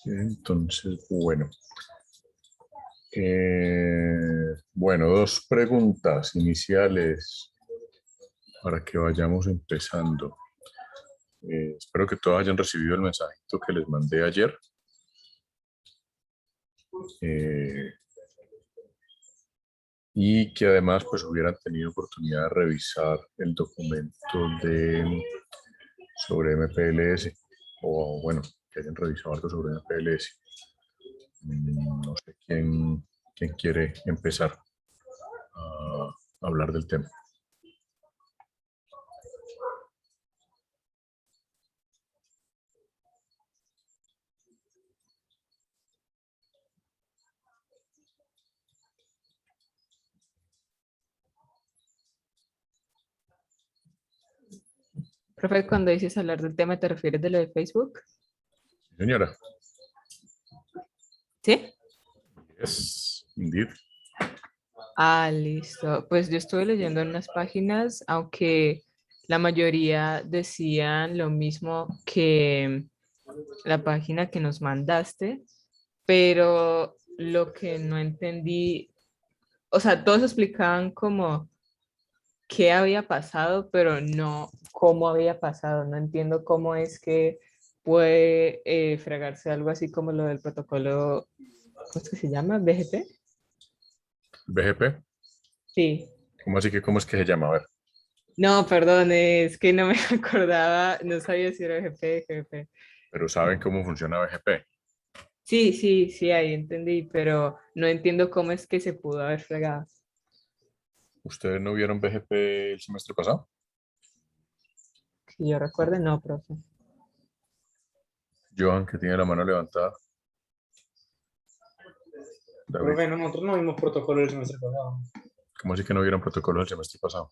Entonces, bueno, dos preguntas iniciales para que vayamos empezando. Espero que todos hayan recibido el mensajito que les mandé ayer. Y que además pues hubieran tenido oportunidad de revisar el documento sobre MPLS o bueno, que hayan revisado algo sobre MPLS. No sé quién quiere empezar a hablar del tema. Profe, cuando dices hablar del tema, ¿te refieres de lo de Facebook? Señora. ¿Sí? Yes, indeed. Ah, listo. Pues yo estuve leyendo en unas páginas, aunque la mayoría decían lo mismo que la página que nos mandaste, pero lo que no entendí, o sea, todos explicaban como qué había pasado, pero no cómo había pasado. No entiendo cómo es que puede fregarse algo así como lo del protocolo, ¿cómo es que se llama? ¿BGP? BGP. Sí. ¿Cómo es que se llama? A ver. No, perdón, es que no me acordaba, no sabía si era BGP, GP. Pero ¿saben cómo funciona BGP? Sí, sí, sí, ahí entendí, pero no entiendo cómo es que se pudo haber fregado. ¿Ustedes no vieron BGP el semestre pasado? Que yo recuerde, no, profe. Johan, que tiene la mano levantada. David, Profe, nosotros no vimos protocolo el semestre pasado. ¿cómo así que no vieron protocolos el semestre pasado?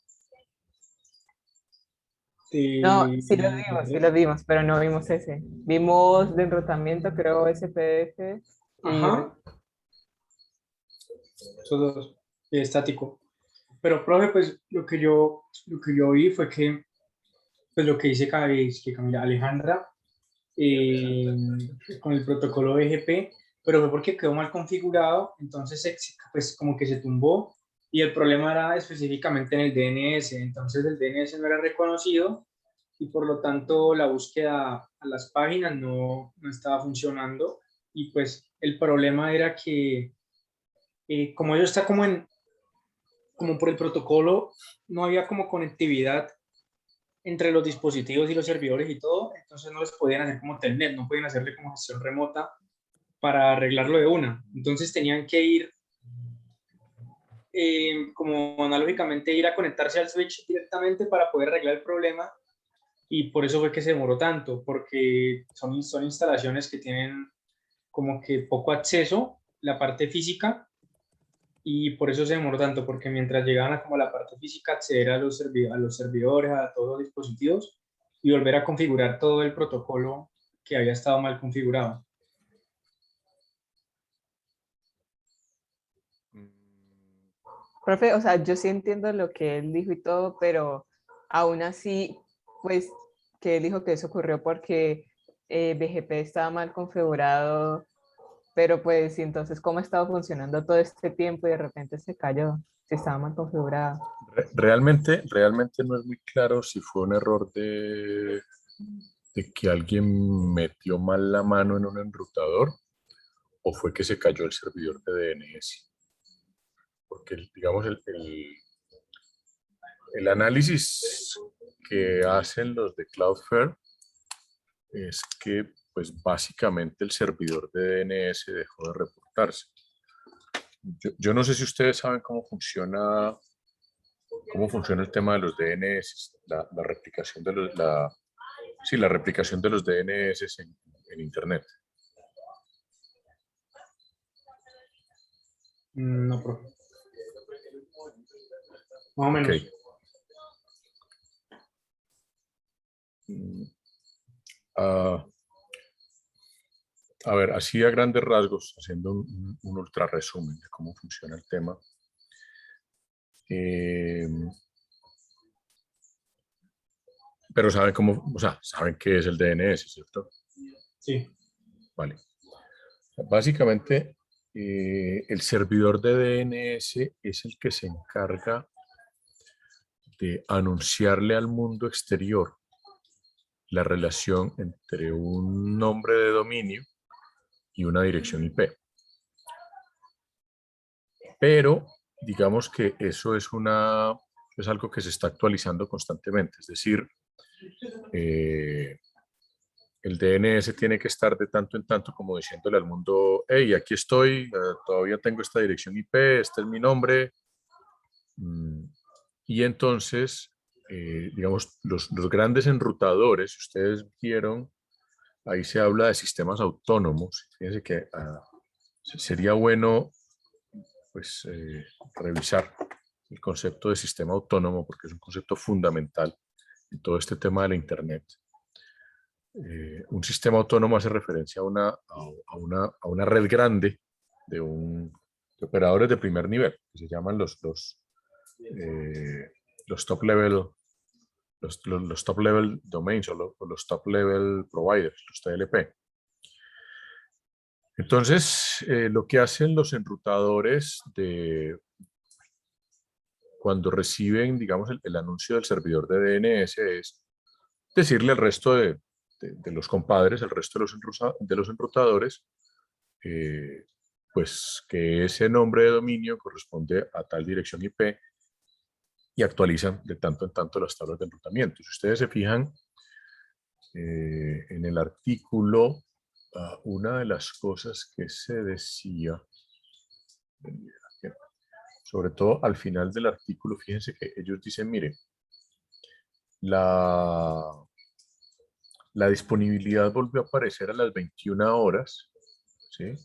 No, De, sí lo vimos, pero no vimos ese. Vimos de enrutamiento, creo, SPF y... Ajá, esos dos, estático. Pero, profe, pues lo que yo vi fue que, pues lo que dice que Camila Alejandra eh, con el protocolo BGP, pero fue porque quedó mal configurado, entonces pues como que se tumbó y el problema era específicamente en el DNS, entonces el DNS no era reconocido y por lo tanto la búsqueda a las páginas no estaba funcionando y pues el problema era que como ello está como por el protocolo, no había como conectividad entre los dispositivos y los servidores y todo, entonces no les podían hacer como telnet, no podían hacerle como gestión remota para arreglarlo de una. Entonces tenían que ir como analógicamente ir a conectarse al switch directamente para poder arreglar el problema y por eso fue que se demoró tanto, porque son instalaciones que tienen como que poco acceso, la parte física, y por eso se demoró tanto, porque mientras llegaban a como la parte física, acceder a los servidores, a todos los dispositivos y volver a configurar todo el protocolo que había estado mal configurado. Profe, o sea, yo sí entiendo lo que él dijo y todo, pero aún así, pues, que él dijo que eso ocurrió porque BGP estaba mal configurado, pero pues, ¿y entonces cómo ha estado funcionando todo este tiempo y de repente se cayó? Si estaba mal configurado. Realmente no es muy claro si fue un error de que alguien metió mal la mano en un enrutador o fue que se cayó el servidor de DNS. Porque, digamos, el análisis que hacen los de Cloudflare es que, pues, básicamente el servidor de DNS dejó de reportarse. Yo no sé si ustedes saben cómo funciona el tema de los DNS, la replicación de sí, la replicación de los DNS en Internet. No, profe. Más o menos. Okay. A ver, así a grandes rasgos, haciendo un ultra resumen de cómo funciona el tema. Pero saben cómo, o sea, saben qué es el DNS, ¿cierto? Sí. Vale. Básicamente, el servidor de DNS es el que se encarga de anunciarle al mundo exterior la relación entre un nombre de dominio y una dirección IP. Pero digamos que eso es algo que se está actualizando constantemente. Es decir, el DNS tiene que estar de tanto en tanto como diciéndole al mundo, hey, aquí estoy, todavía tengo esta dirección IP, este es mi nombre. Y entonces, digamos, los grandes enrutadores, ustedes vieron, ahí se habla de sistemas autónomos. Fíjense que sería bueno pues, revisar el concepto de sistema autónomo porque es un concepto fundamental en todo este tema de la Internet. Un sistema autónomo hace referencia a una red grande de operadores de primer nivel, que se llaman los top level, los top level domains o los top level providers, los TLP. Entonces, lo que hacen los enrutadores cuando reciben, digamos, el anuncio del servidor de DNS es decirle al resto de los compadres, al resto de los enrutadores, pues que ese nombre de dominio corresponde a tal dirección IP y actualizan de tanto en tanto las tablas de enrutamiento. Si ustedes se fijan en el artículo, una de las cosas que se decía, sobre todo al final del artículo, fíjense que ellos dicen, miren, la disponibilidad volvió a aparecer a las 21 horas, ¿sí?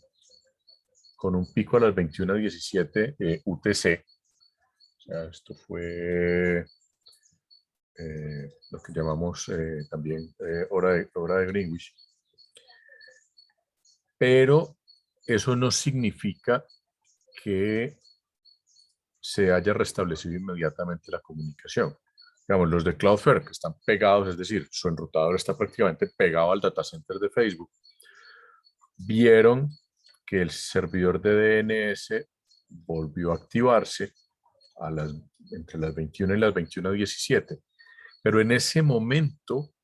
Con un pico a las 21:17 UTC. O sea, esto fue lo que llamamos también hora de Greenwich. Pero eso no significa que se haya restablecido inmediatamente la comunicación. Digamos, los de Cloudflare que están pegados, es decir, su enrutador está prácticamente pegado al data center de Facebook, vieron que el servidor de DNS volvió a activarse entre las 21 y las 21:17. Pero en ese momento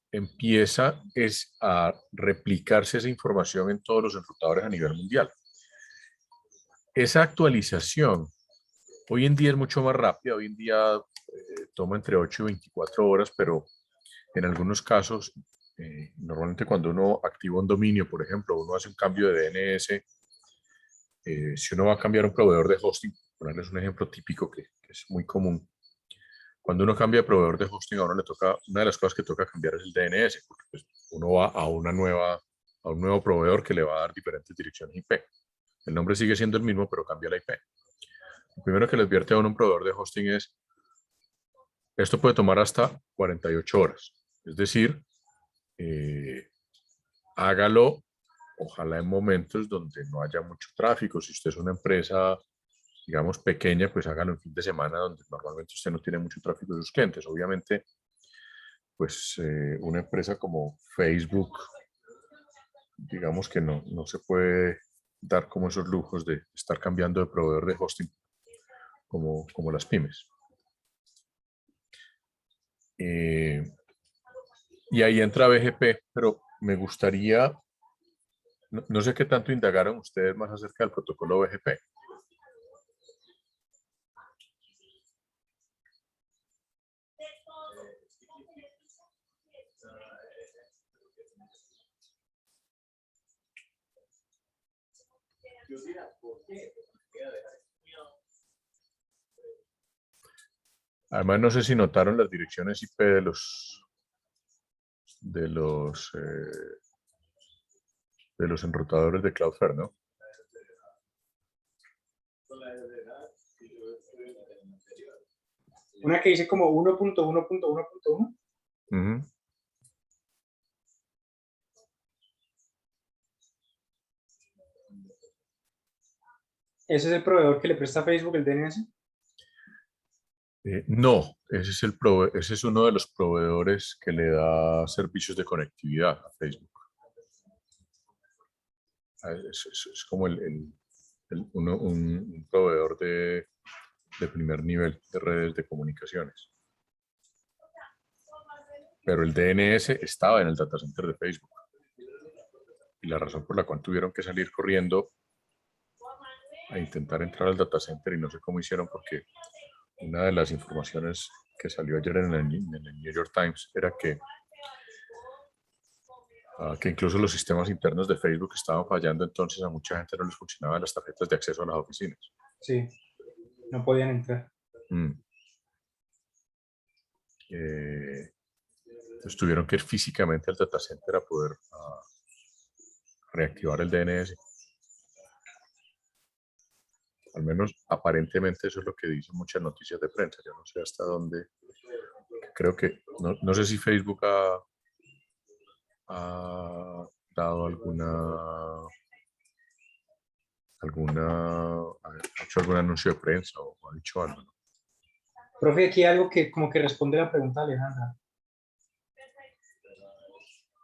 empieza a replicarse esa información en todos los enrutadores a nivel mundial. Esa actualización hoy en día es mucho más rápida, hoy en día toma entre 8 y 24 horas, pero en algunos casos, normalmente cuando uno activa un dominio, por ejemplo, uno hace un cambio de DNS, si uno va a cambiar un proveedor de hosting, ponerles un ejemplo típico que es muy común, cuando uno cambia de proveedor de hosting, a uno le toca, una de las cosas que toca cambiar es el DNS, porque pues, uno va a un nuevo proveedor que le va a dar diferentes direcciones IP. El nombre sigue siendo el mismo, pero cambia la IP. Lo primero que le advierte a uno un proveedor de hosting es, esto puede tomar hasta 48 horas. Es decir, hágalo, ojalá en momentos donde no haya mucho tráfico. Si usted es una empresa, digamos, pequeña, pues hágalo en fin de semana donde normalmente usted no tiene mucho tráfico de sus clientes. Obviamente, pues una empresa como Facebook, digamos que no se puede dar como esos lujos de estar cambiando de proveedor de hosting como las pymes. Y ahí entra BGP, pero me gustaría, no sé qué tanto indagaron ustedes más acerca del protocolo BGP. Además, no sé si notaron las direcciones IP de los enrutadores de Cloudflare, ¿no? Una que dice como 1.1.1.1. Uh-huh. ¿Ese es el proveedor que le presta a Facebook el DNS? No, ese es uno de los proveedores que le da servicios de conectividad a Facebook. Es como un proveedor de primer nivel de redes de comunicaciones. Pero el DNS estaba en el data center de Facebook. Y la razón por la cual tuvieron que salir corriendo a intentar entrar al data center, y no sé cómo hicieron, porque una de las informaciones que salió ayer en el New York Times era que incluso los sistemas internos de Facebook estaban fallando, entonces a mucha gente no les funcionaban las tarjetas de acceso a las oficinas. Sí, no podían entrar. Entonces tuvieron que ir físicamente al data center a poder reactivar el DNS. Al menos aparentemente eso es lo que dicen muchas noticias de prensa. Yo no sé hasta dónde. Creo que, no sé si Facebook ha dado ha hecho algún anuncio de prensa o ha dicho algo, ¿no? Profe, aquí hay algo que como que responde a la pregunta de Alejandra.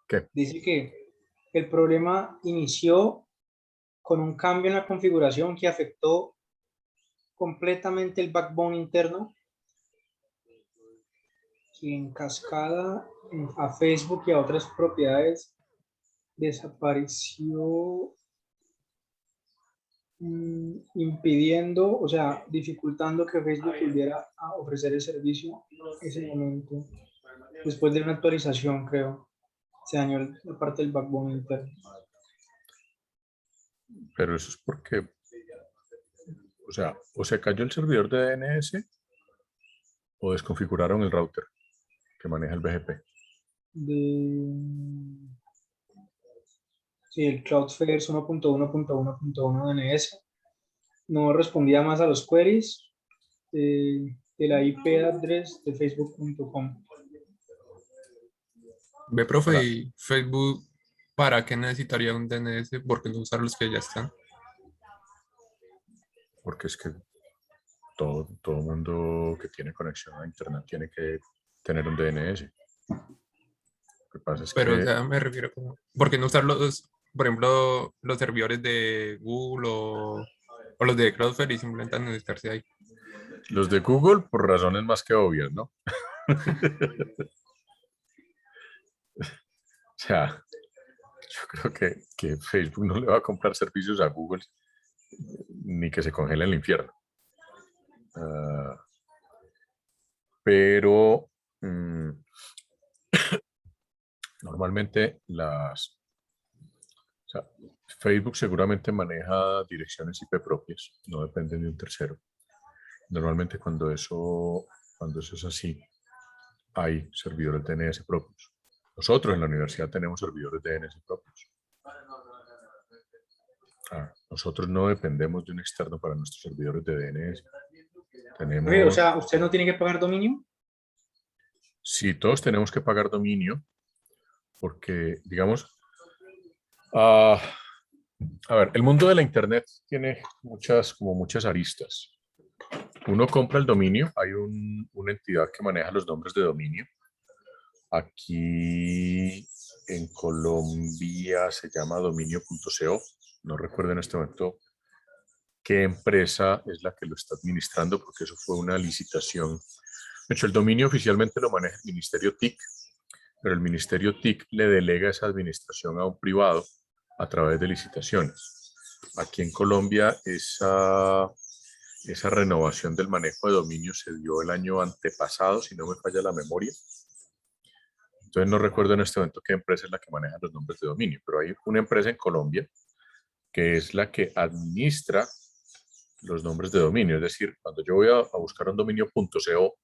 ¿Qué? Dice que el problema inició con un cambio en la configuración que afectó completamente el backbone interno, y en cascada a Facebook y a otras propiedades desapareció, impidiendo, o sea, dificultando que Facebook volviera a ofrecer el servicio en ese momento. Después de una actualización, creo, se dañó la parte del backbone interno. Pero eso es porque, o se cayó el servidor de DNS o desconfiguraron el router que maneja el BGP. Sí, el Cloudflare 1.1.1.1 DNS no respondía más a los queries de la IP address de facebook.com. Ve, profe, Ahora, y Facebook, ¿para qué necesitaría un DNS? ¿Por qué no usar los que ya están? porque es que todo mundo que tiene conexión a internet tiene que tener un DNS. Lo que pasa es Pero, o que sea, me refiero como, ¿por qué no usar los, por ejemplo, los servidores de Google o los de Cloudflare y simplemente necesitarse ahí? los de Google, por razones más que obvias, ¿no? O sea, yo creo que Facebook no le va a comprar servicios a Google ni que se congele en el infierno. Pero normalmente o sea, Facebook seguramente maneja direcciones IP propias, no dependen de un tercero. Normalmente cuando eso es así, hay servidores DNS propios. Nosotros en la universidad tenemos servidores DNS propios. Nosotros no dependemos de un externo para nuestros servidores de DNS. O sea, ¿usted no tiene que pagar dominio? Sí, todos tenemos que pagar dominio porque, digamos, a ver, el mundo de la Internet tiene muchas aristas. Uno compra el dominio, hay una entidad que maneja los nombres de dominio. Aquí en Colombia se llama dominio.co. No recuerdo en este momento qué empresa es la que lo está administrando, porque eso fue una licitación. De hecho, el dominio oficialmente lo maneja el Ministerio TIC, pero el Ministerio TIC le delega esa administración a un privado a través de licitaciones. Aquí en Colombia esa renovación del manejo de dominio se dio el año antepasado, si no me falla la memoria. Entonces no recuerdo en este momento qué empresa es la que maneja los nombres de dominio, pero hay una empresa en Colombia que es la que administra los nombres de dominio. Es decir, cuando yo voy a buscar un dominio.co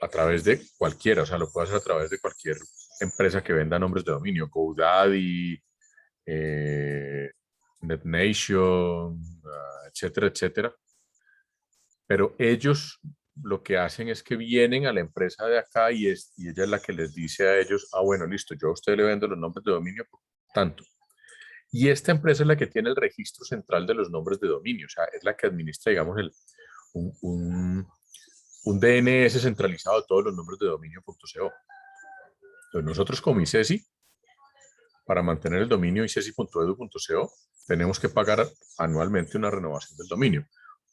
a través de cualquiera, o sea, lo puedo hacer a través de cualquier empresa que venda nombres de dominio, GoDaddy, NetNation, etcétera, etcétera. Pero ellos lo que hacen es que vienen a la empresa de acá y ella es la que les dice a ellos, bueno, listo, yo a usted le vendo los nombres de dominio por tanto. Y esta empresa es la que tiene el registro central de los nombres de dominio, o sea, es la que administra, digamos, un DNS centralizado de todos los nombres de dominio.co. Entonces nosotros como ICESI para mantener el dominio icesi.edu.co, tenemos que pagar anualmente una renovación del dominio.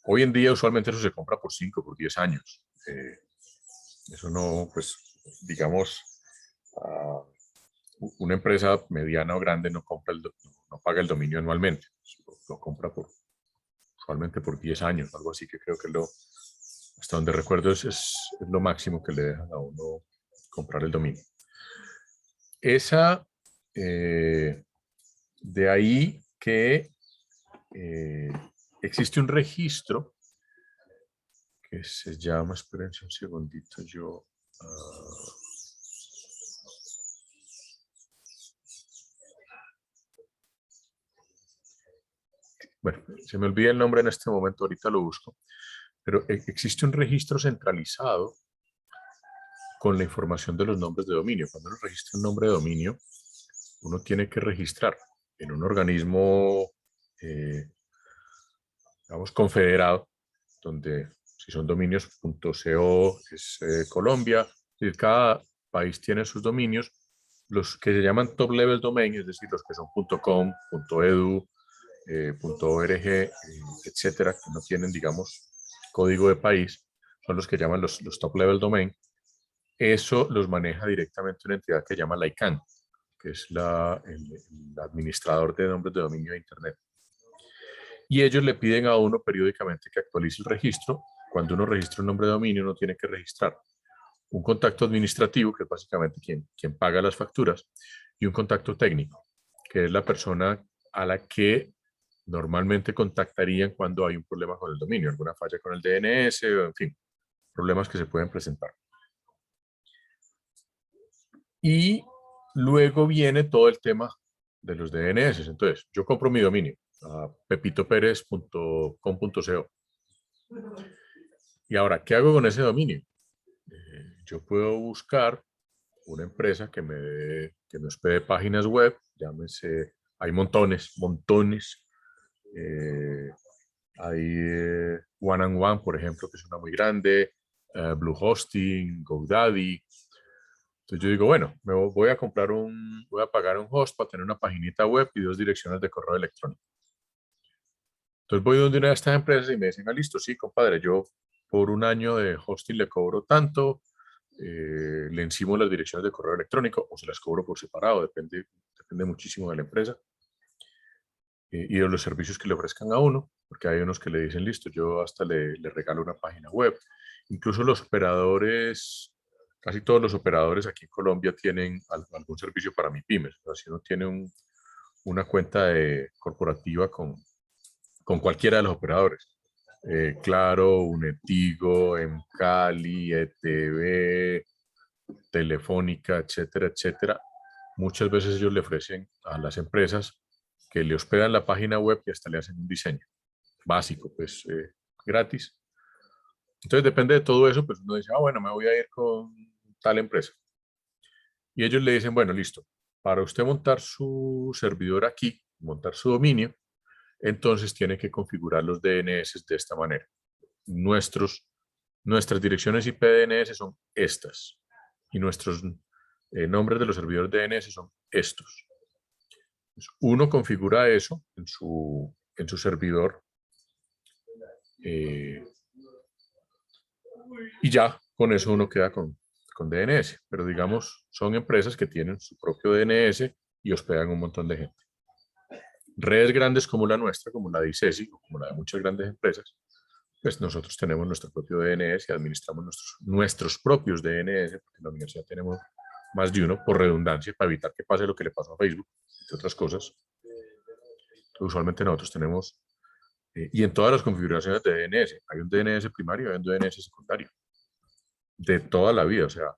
Hoy en día, usualmente eso se compra por 5, por 10 años. Eso no, pues, digamos, una empresa mediana o grande no paga el dominio anualmente. Lo compra usualmente por 10 años, algo así, que creo que hasta donde recuerdo es lo máximo que le dejan a uno comprar el dominio. De ahí que existe un registro que se llama, espérense un segundito, bueno, se me olvida el nombre en este momento, ahorita lo busco, pero existe un registro centralizado con la información de los nombres de dominio. Cuando uno registra un nombre de dominio, uno tiene que registrar en un organismo, digamos, confederado, donde si son dominios.co es Colombia, y cada país tiene sus dominios, los que se llaman top level domain, es decir, los que son .com, .edu, .org, etcétera, que no tienen, digamos, código de país, son los que llaman los top level domain. Eso los maneja directamente una entidad que se llama la ICANN, que es el administrador de nombres de dominio de Internet. Y ellos le piden a uno periódicamente que actualice el registro. Cuando uno registra un nombre de dominio, uno tiene que registrar un contacto administrativo, que es básicamente quien paga las facturas, y un contacto técnico, que es la persona a la que normalmente contactarían cuando hay un problema con el dominio, alguna falla con el DNS, en fin, problemas que se pueden presentar. Y luego viene todo el tema de los DNS. Entonces, yo compro mi dominio a pepitoperez.com.co. Y ahora, ¿qué hago con ese dominio? Yo puedo buscar una empresa que me hospede páginas web, llámese, hay montones. Hay One and One, por ejemplo, que es una muy grande, Blue Hosting, GoDaddy. Entonces yo digo, bueno, voy a pagar un host para tener una paginita web y 2 direcciones de correo electrónico. Entonces voy donde una de estas empresas y me dicen, listo, sí, compadre, yo por un año de hosting le cobro tanto, le encimo las direcciones de correo electrónico o se las cobro por separado, depende muchísimo de la empresa y de los servicios que le ofrezcan a uno, porque hay unos que le dicen, listo, yo hasta le regalo una página web. Incluso los operadores, casi todos los operadores aquí en Colombia tienen algún servicio para MIPYMES. O sea, si uno tiene una cuenta corporativa con cualquiera de los operadores, Claro, Unetigo, Emcali, ETV, Telefónica, etcétera, etcétera, muchas veces ellos le ofrecen a las empresas que le hospedan la página web y hasta le hacen un diseño básico, pues gratis. Entonces depende de todo eso, pues uno dice, bueno, me voy a ir con tal empresa. Y ellos le dicen, bueno, listo, para usted montar su servidor aquí, montar su dominio, entonces tiene que configurar los DNS de esta manera. Nuestras direcciones IP DNS son estas y nuestros nombres de los servidores DNS son estos. Entonces, uno configura eso en su servidor y ya con eso uno queda con DNS. Pero digamos, son empresas que tienen su propio DNS y hospedan un montón de gente. Redes grandes como la nuestra, como la de ICESI, o como la de muchas grandes empresas, pues nosotros tenemos nuestro propio DNS y administramos nuestros propios DNS, porque en la universidad tenemos más de uno, por redundancia, para evitar que pase lo que le pasó a Facebook, entre otras cosas. Entonces, usualmente nosotros tenemos, y en todas las configuraciones de DNS, hay un DNS primario y hay un DNS secundario, de toda la vida, o sea,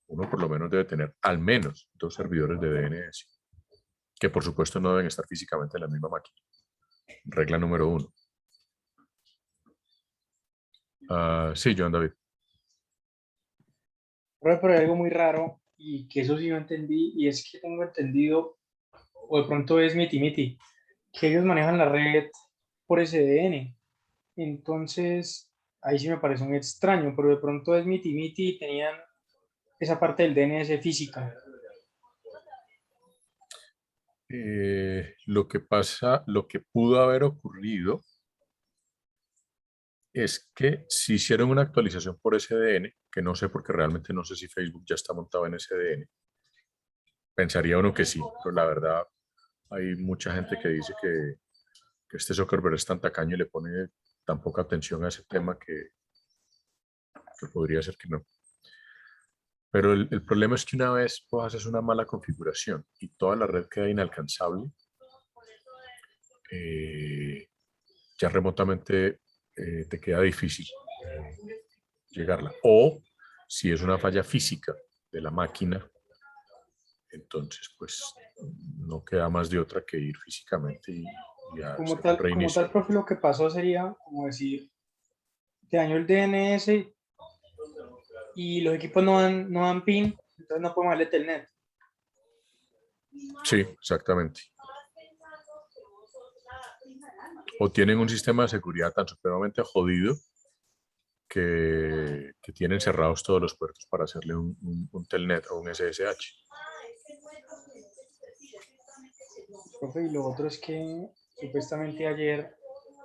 uno por lo menos debe tener al menos 2 servidores de DNS, que por supuesto no deben estar físicamente en la misma máquina. Regla número 1. Sí, Joan David. Pero hay algo muy raro y que eso sí no entendí, y es que tengo entendido, o de pronto es miti, que ellos manejan la red por SDN. Entonces, ahí sí me parece un extraño, pero de pronto es miti y tenían esa parte del DNS física. Lo que pasa, lo que pudo haber ocurrido es que si hicieron una actualización por SDN, que no sé porque realmente no sé si Facebook ya está montado en SDN, pensaría uno que sí, pero la verdad hay mucha gente que dice que este Zuckerberg es tan tacaño y le pone tan poca atención a ese tema que podría ser que no. Pero el problema es que una vez vos haces una mala configuración y toda la red queda inalcanzable, eh, ya remotamente te queda difícil llegarla. O si es una falla física de la máquina, entonces pues no queda más de otra que ir físicamente y hacer un Como reinicio. tal, profe, lo que pasó sería como decir, te dañó el DNS y los equipos no dan PIN, entonces no podemos darle telnet. Sí, exactamente. O tienen un sistema de seguridad tan supremamente jodido que tienen cerrados todos los puertos para hacerle un telnet o un SSH. Profe, y lo otro es que supuestamente ayer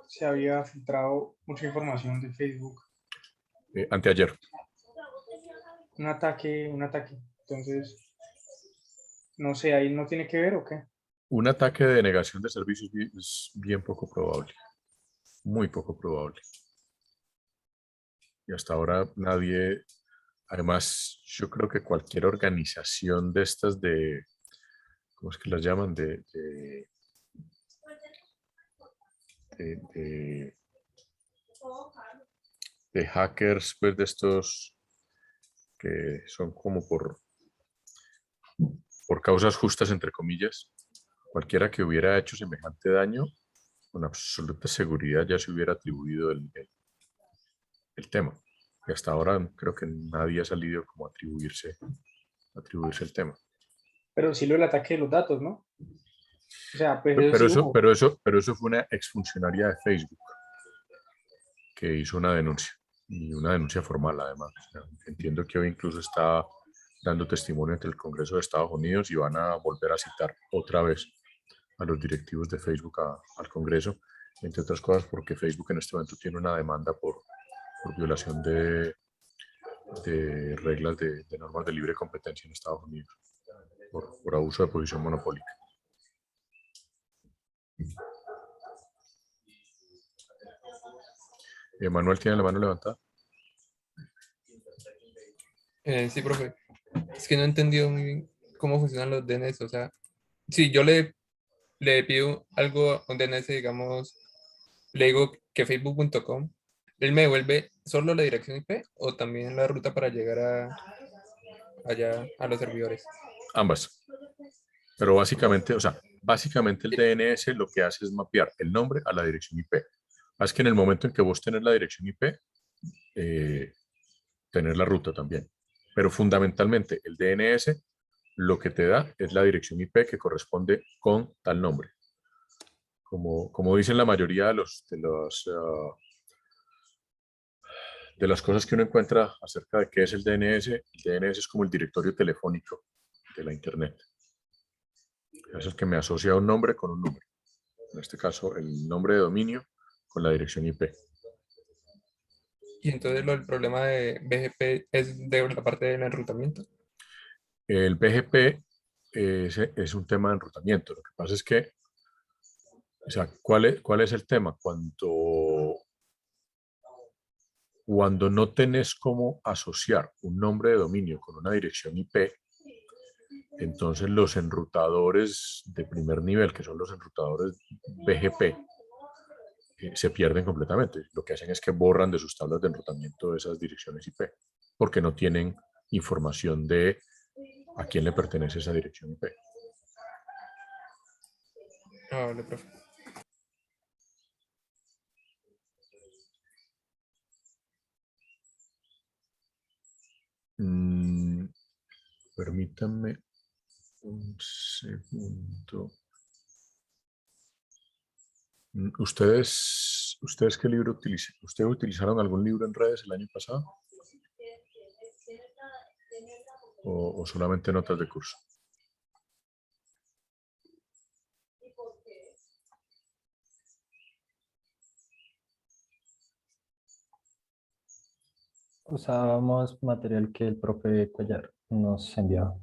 se había filtrado mucha información de Facebook. Anteayer. Un ataque, un ataque. Entonces, no sé, ahí no tiene que ver o qué. Un ataque de negación de servicios es bien poco probable, muy poco probable. Y hasta ahora nadie, además, yo creo que cualquier organización de estas de, ¿cómo es que las llaman? De, de- de hackers, pues de estos que son como por causas justas, entre comillas. Cualquiera que hubiera hecho semejante daño, con absoluta seguridad ya se hubiera atribuido el tema. Y hasta ahora creo que nadie ha salido como a atribuirse el tema. Pero sí lo del ataque de los datos, ¿no? O sea, pues eso Pero sí eso, hubo. pero eso, pero eso fue una exfuncionaria de Facebook que hizo una denuncia, y una denuncia formal además. O sea, entiendo que hoy incluso está dando testimonio ante el Congreso de Estados Unidos y van a volver a citar otra vez a los directivos de Facebook al Congreso, entre otras cosas porque Facebook en este momento tiene una demanda por violación de reglas de normas de libre competencia en Estados Unidos, por abuso de posición monopólica. Manuel tiene la mano levantada. Sí, profe. Es que no he entendido muy bien cómo funcionan los DNS. O sea, si yo le pido algo a un DNS, digamos, le digo que facebook.com, él me devuelve solo la dirección IP o también la ruta para llegar allá a los servidores. Ambas. Pero básicamente, o sea, básicamente el DNS lo que hace es mapear el nombre a la dirección IP. Es que en el momento en que vos tenés la dirección IP, tener la ruta también. Pero fundamentalmente el DNS lo que te da es la dirección IP que corresponde con tal nombre. Como dicen la mayoría de las cosas que uno encuentra acerca de qué es el DNS es como el directorio telefónico de la Internet. Es el que me asocia un nombre con un número. En este caso, el nombre de dominio con la dirección IP. Y entonces el problema de BGP es de la parte del enrutamiento. El BGP es un tema de enrutamiento. Lo que pasa es que, o sea, ¿cuál es el tema? Cuando no tenés cómo asociar un nombre de dominio con una dirección IP, entonces los enrutadores de primer nivel, que son los enrutadores BGP, se pierden completamente. Lo que hacen es que borran de sus tablas de enrutamiento esas direcciones IP, porque no tienen información de a quién le pertenece esa dirección IP. Ah, vale, profe. Permítanme un segundo. ¿Ustedes qué libro utilizan? ¿Ustedes utilizaron algún libro en redes el año pasado? ¿O solamente notas de curso? Usábamos material que el profe Cuellar nos enviaba. O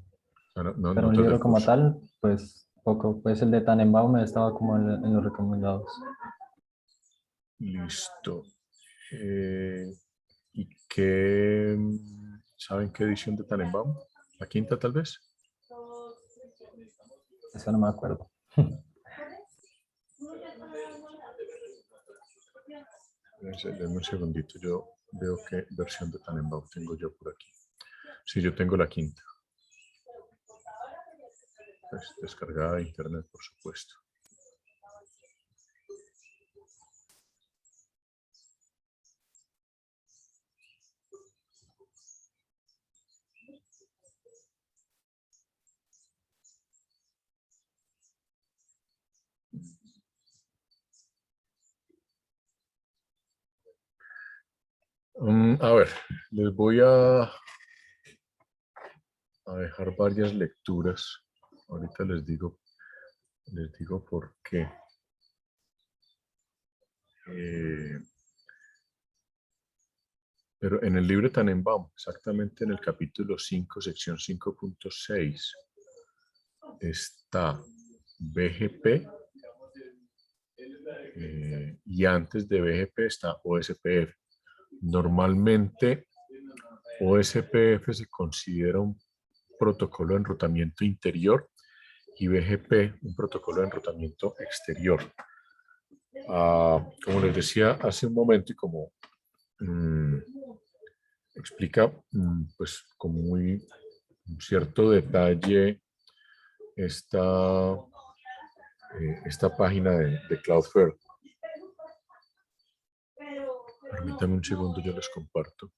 sea, Pero un notas libro del como curso. tal, pues poco. Pues el de Tannenbaum estaba como en los recomendados. Listo. ¿Y qué? ¿Saben qué edición de Tannenbaum? ¿La quinta tal vez? Eso no me acuerdo. Denme un segundito, yo veo qué versión de Tannenbaum tengo yo por aquí. Sí, yo tengo la quinta. Pues descargada de internet, por supuesto. A ver, les voy a dejar varias lecturas. Ahorita les digo por qué. Pero en el libro de Tannenbaum, exactamente en el capítulo 5, sección 5.6, está BGP y antes de BGP está OSPF. Normalmente OSPF se considera un protocolo de enrutamiento interior y BGP un protocolo de enrutamiento exterior. Como les decía hace un momento y como explica pues con muy cierto detalle esta página de Cloudflare. Permítanme un segundo, yo les comparto.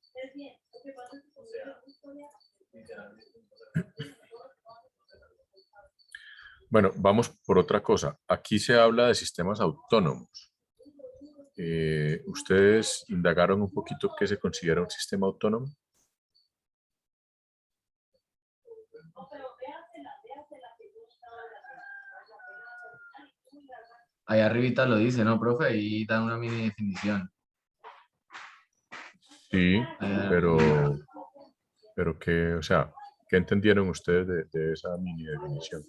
Bueno, vamos por otra cosa. Aquí se habla de sistemas autónomos. ¿Ustedes indagaron un poquito qué se considera un sistema autónomo? Ahí arribita lo dice, ¿no, profe? Ahí da una mini definición. Sí, pero que, o sea, ¿qué entendieron ustedes de esa mini definición?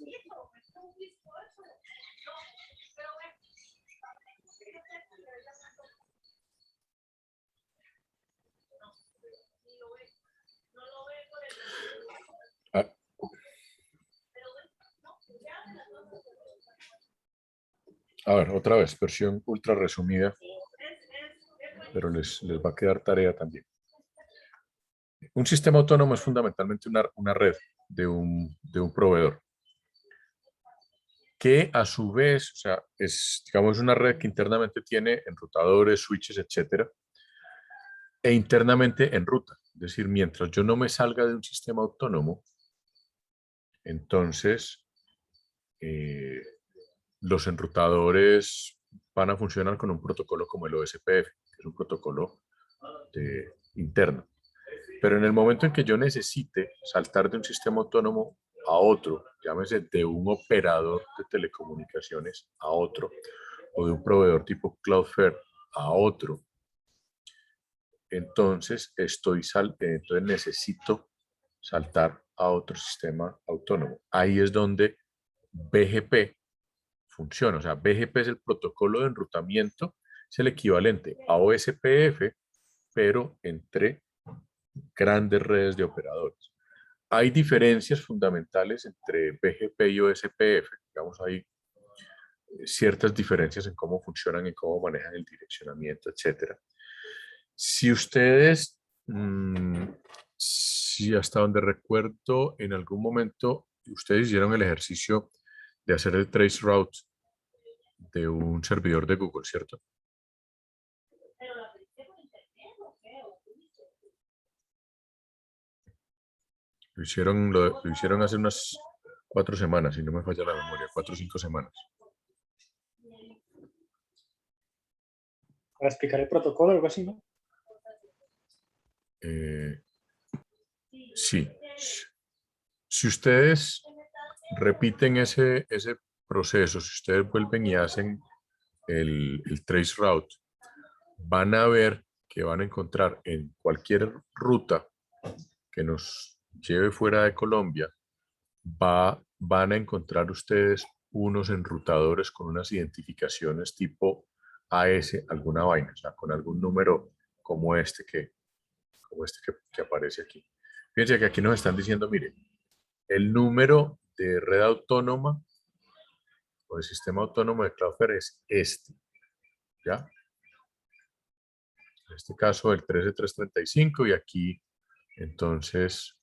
A ver, otra vez, versión ultra resumida, pero les va a quedar tarea también. Un sistema autónomo es fundamentalmente una red de un proveedor, que a su vez, o sea, es, digamos, una red que internamente tiene enrutadores, switches, etcétera, e internamente enruta. Es decir, mientras yo no me salga de un sistema autónomo, entonces los enrutadores van a funcionar con un protocolo como el OSPF, que es un protocolo interno. Pero en el momento en que yo necesite saltar de un sistema autónomo a otro, llámese de un operador de telecomunicaciones a otro, o de un proveedor tipo Cloudflare a otro, entonces entonces necesito saltar a otro sistema autónomo. Ahí es donde BGP funciona. O sea, BGP es el protocolo de enrutamiento, es el equivalente a OSPF, pero entre grandes redes de operadores. Hay diferencias fundamentales entre BGP y OSPF, digamos, hay ciertas diferencias en cómo funcionan y cómo manejan el direccionamiento, etc. Si ustedes, si hasta donde recuerdo, en algún momento ustedes hicieron el ejercicio de hacer el trace route de un servidor de Google, ¿cierto? Lo hicieron hace unas 4 semanas, si no me falla la memoria, 4 o 5 semanas. Para explicar el protocolo o algo así, ¿no? Sí. Si ustedes repiten ese proceso, si ustedes vuelven y hacen el trace route, van a ver que van a encontrar en cualquier ruta que nos lleve fuera de Colombia, van a encontrar ustedes unos enrutadores con unas identificaciones tipo AS, alguna vaina, o sea, con algún número como este que aparece aquí. Fíjense que aquí nos están diciendo, miren, el número de red autónoma o de sistema autónomo de Cloudflare es este, ¿ya? En este caso el 13335 y aquí, entonces,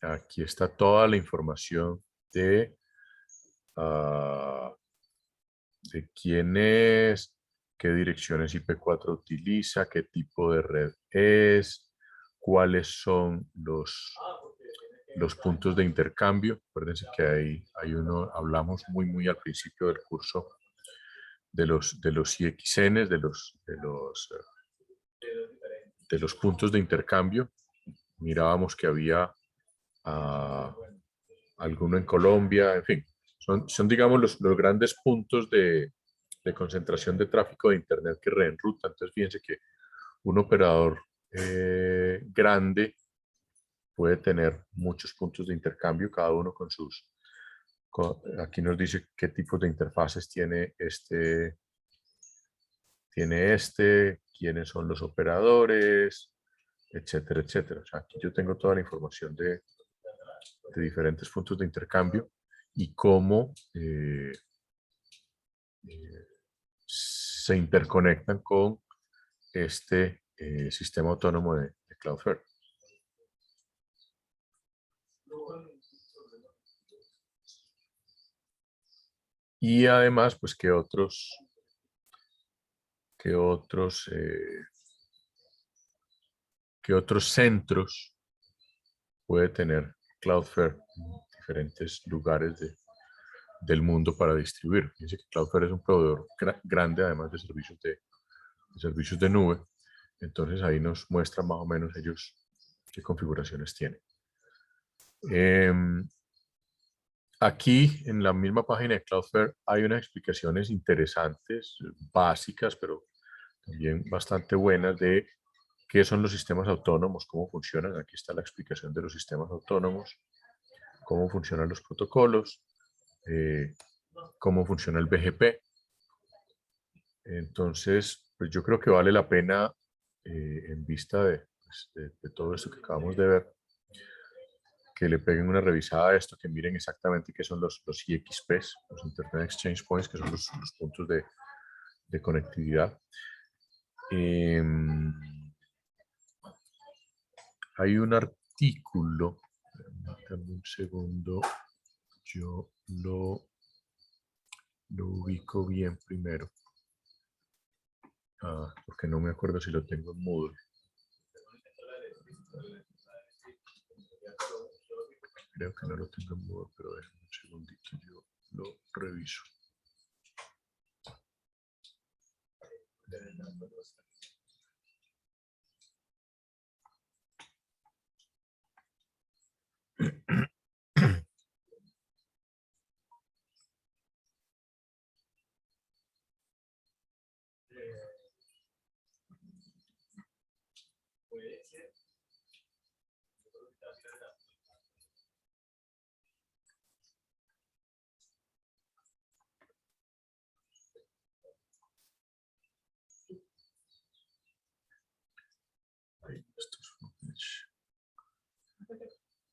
aquí está toda la información de quién es, qué direcciones IP4 utiliza, qué tipo de red es, cuáles son los puntos de intercambio. Acuérdense que hay uno, hablamos muy al principio del curso de los IXNs, de los puntos de intercambio. Mirábamos que había alguno en Colombia, en fin. Son digamos, los grandes puntos de concentración de tráfico de Internet que reenruta. Entonces, fíjense que un operador grande puede tener muchos puntos de intercambio, cada uno con sus... Aquí nos dice qué tipos de interfaces tiene quiénes son los operadores, etcétera, etcétera. O sea, aquí yo tengo toda la información de diferentes puntos de intercambio y cómo se interconectan con este sistema autónomo de Cloudflare. Y además, pues, qué otros centros puede tener Cloudflare en diferentes lugares del mundo para distribuir. Fíjense que Cloudflare es un proveedor grande, además de servicios de nube. Entonces ahí nos muestran más o menos ellos qué configuraciones tienen. Aquí en la misma página de Cloudflare hay unas explicaciones interesantes, básicas, pero también bastante buenas de qué son los sistemas autónomos, cómo funcionan. Aquí está la explicación de los sistemas autónomos, cómo funcionan los protocolos, cómo funciona el BGP. Entonces, pues yo creo que vale la pena, en vista pues, de todo esto que acabamos de ver, que le peguen una revisada a esto, que miren exactamente qué son los IXPs, los Internet Exchange Points, que son los puntos de conectividad. Hay un artículo, dame un segundo, yo lo ubico bien primero, porque no me acuerdo si lo tengo en Moodle. Creo que no lo tengo en Moodle, pero déjame un segundito, yo lo reviso.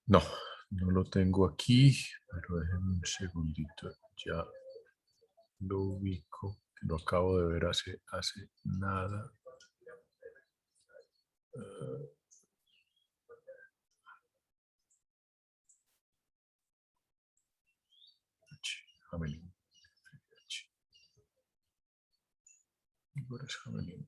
No, no lo tengo aquí, pero déjenme un segundito, ya lo ubico, que lo acabo de ver hace nada. Jamelin. Jamelin.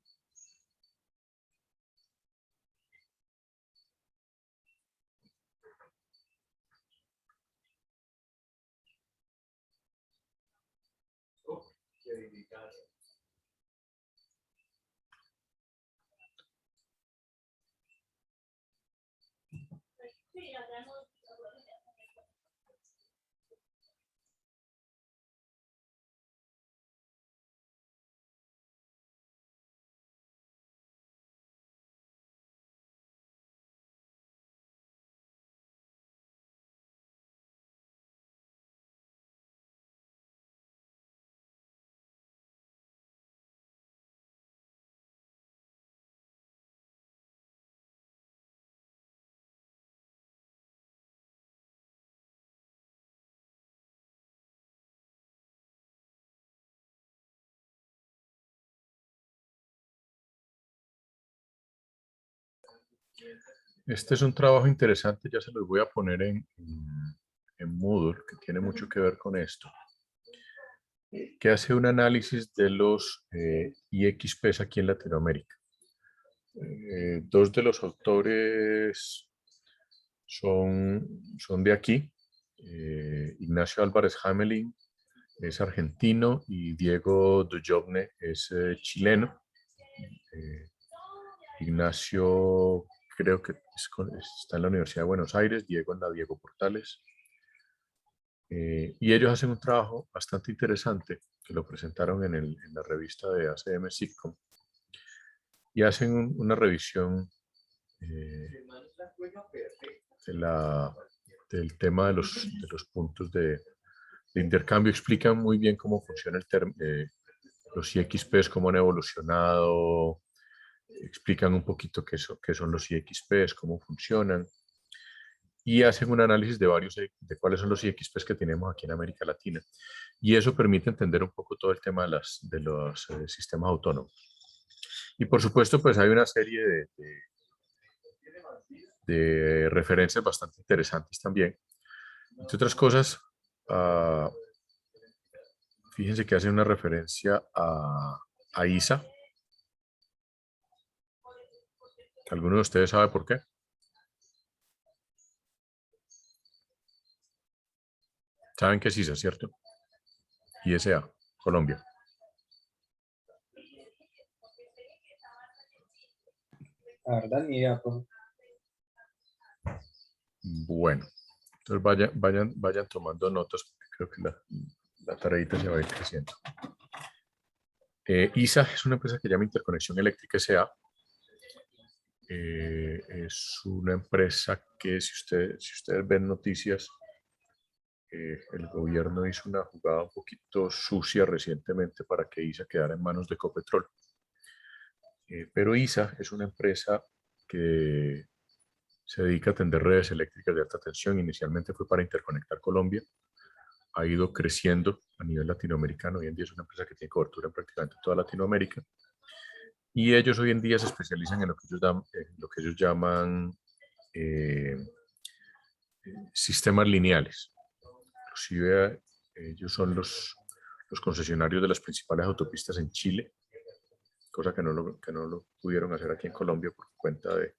Este es un trabajo interesante, ya se los voy a poner en Moodle, que tiene mucho que ver con esto, que hace un análisis de los IXPs aquí en Latinoamérica. Dos de los autores son de aquí. Ignacio Álvarez Hamelin es argentino y Diego Dujovne es chileno. Ignacio creo que está en la Universidad de Buenos Aires, Diego en la Diego Portales. Y ellos hacen un trabajo bastante interesante que lo presentaron en la revista de ACM Sitcom y hacen una revisión del tema de los puntos de intercambio. Explican muy bien cómo funciona los IXPs, cómo han evolucionado, explican un poquito qué son los IXPs, cómo funcionan, y hacen un análisis de cuáles son los IXPs que tenemos aquí en América Latina. Y eso permite entender un poco todo el tema de los sistemas autónomos. Y por supuesto, pues hay una serie de referencias bastante interesantes también. Entre otras cosas, fíjense que hacen una referencia a ISA. ¿Alguno de ustedes sabe por qué? ¿Saben qué es ISA, cierto? ISA, Colombia. La verdad, ni idea, profe. Bueno, entonces vayan tomando notas, porque creo que la tareita se va a ir creciendo. ISA es una empresa que se llama Interconexión Eléctrica S.A. Es una empresa que, si ustedes ven noticias, el gobierno hizo una jugada un poquito sucia recientemente para que ISA quedara en manos de Ecopetrol. Pero ISA es una empresa que se dedica a atender redes eléctricas de alta tensión. Inicialmente fue para interconectar Colombia. Ha ido creciendo a nivel latinoamericano. Hoy en día es una empresa que tiene cobertura en prácticamente toda Latinoamérica. Y ellos hoy en día se especializan en lo que ellos llaman sistemas lineales. Inclusive ellos son los concesionarios de las principales autopistas en Chile, cosa que no lo pudieron hacer aquí en Colombia por cuenta de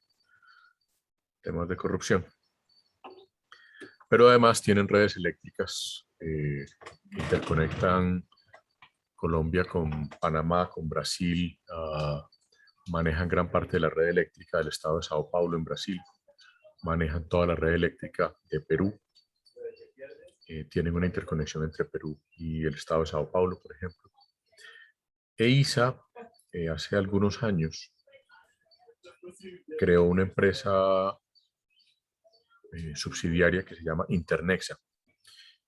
temas de corrupción. Pero además tienen redes eléctricas que interconectan Colombia con Panamá, con Brasil, manejan gran parte de la red eléctrica del estado de Sao Paulo en Brasil, manejan toda la red eléctrica de Perú, tienen una interconexión entre Perú y el estado de Sao Paulo, por ejemplo. ISA, hace algunos años, creó una empresa subsidiaria que se llama Internexa.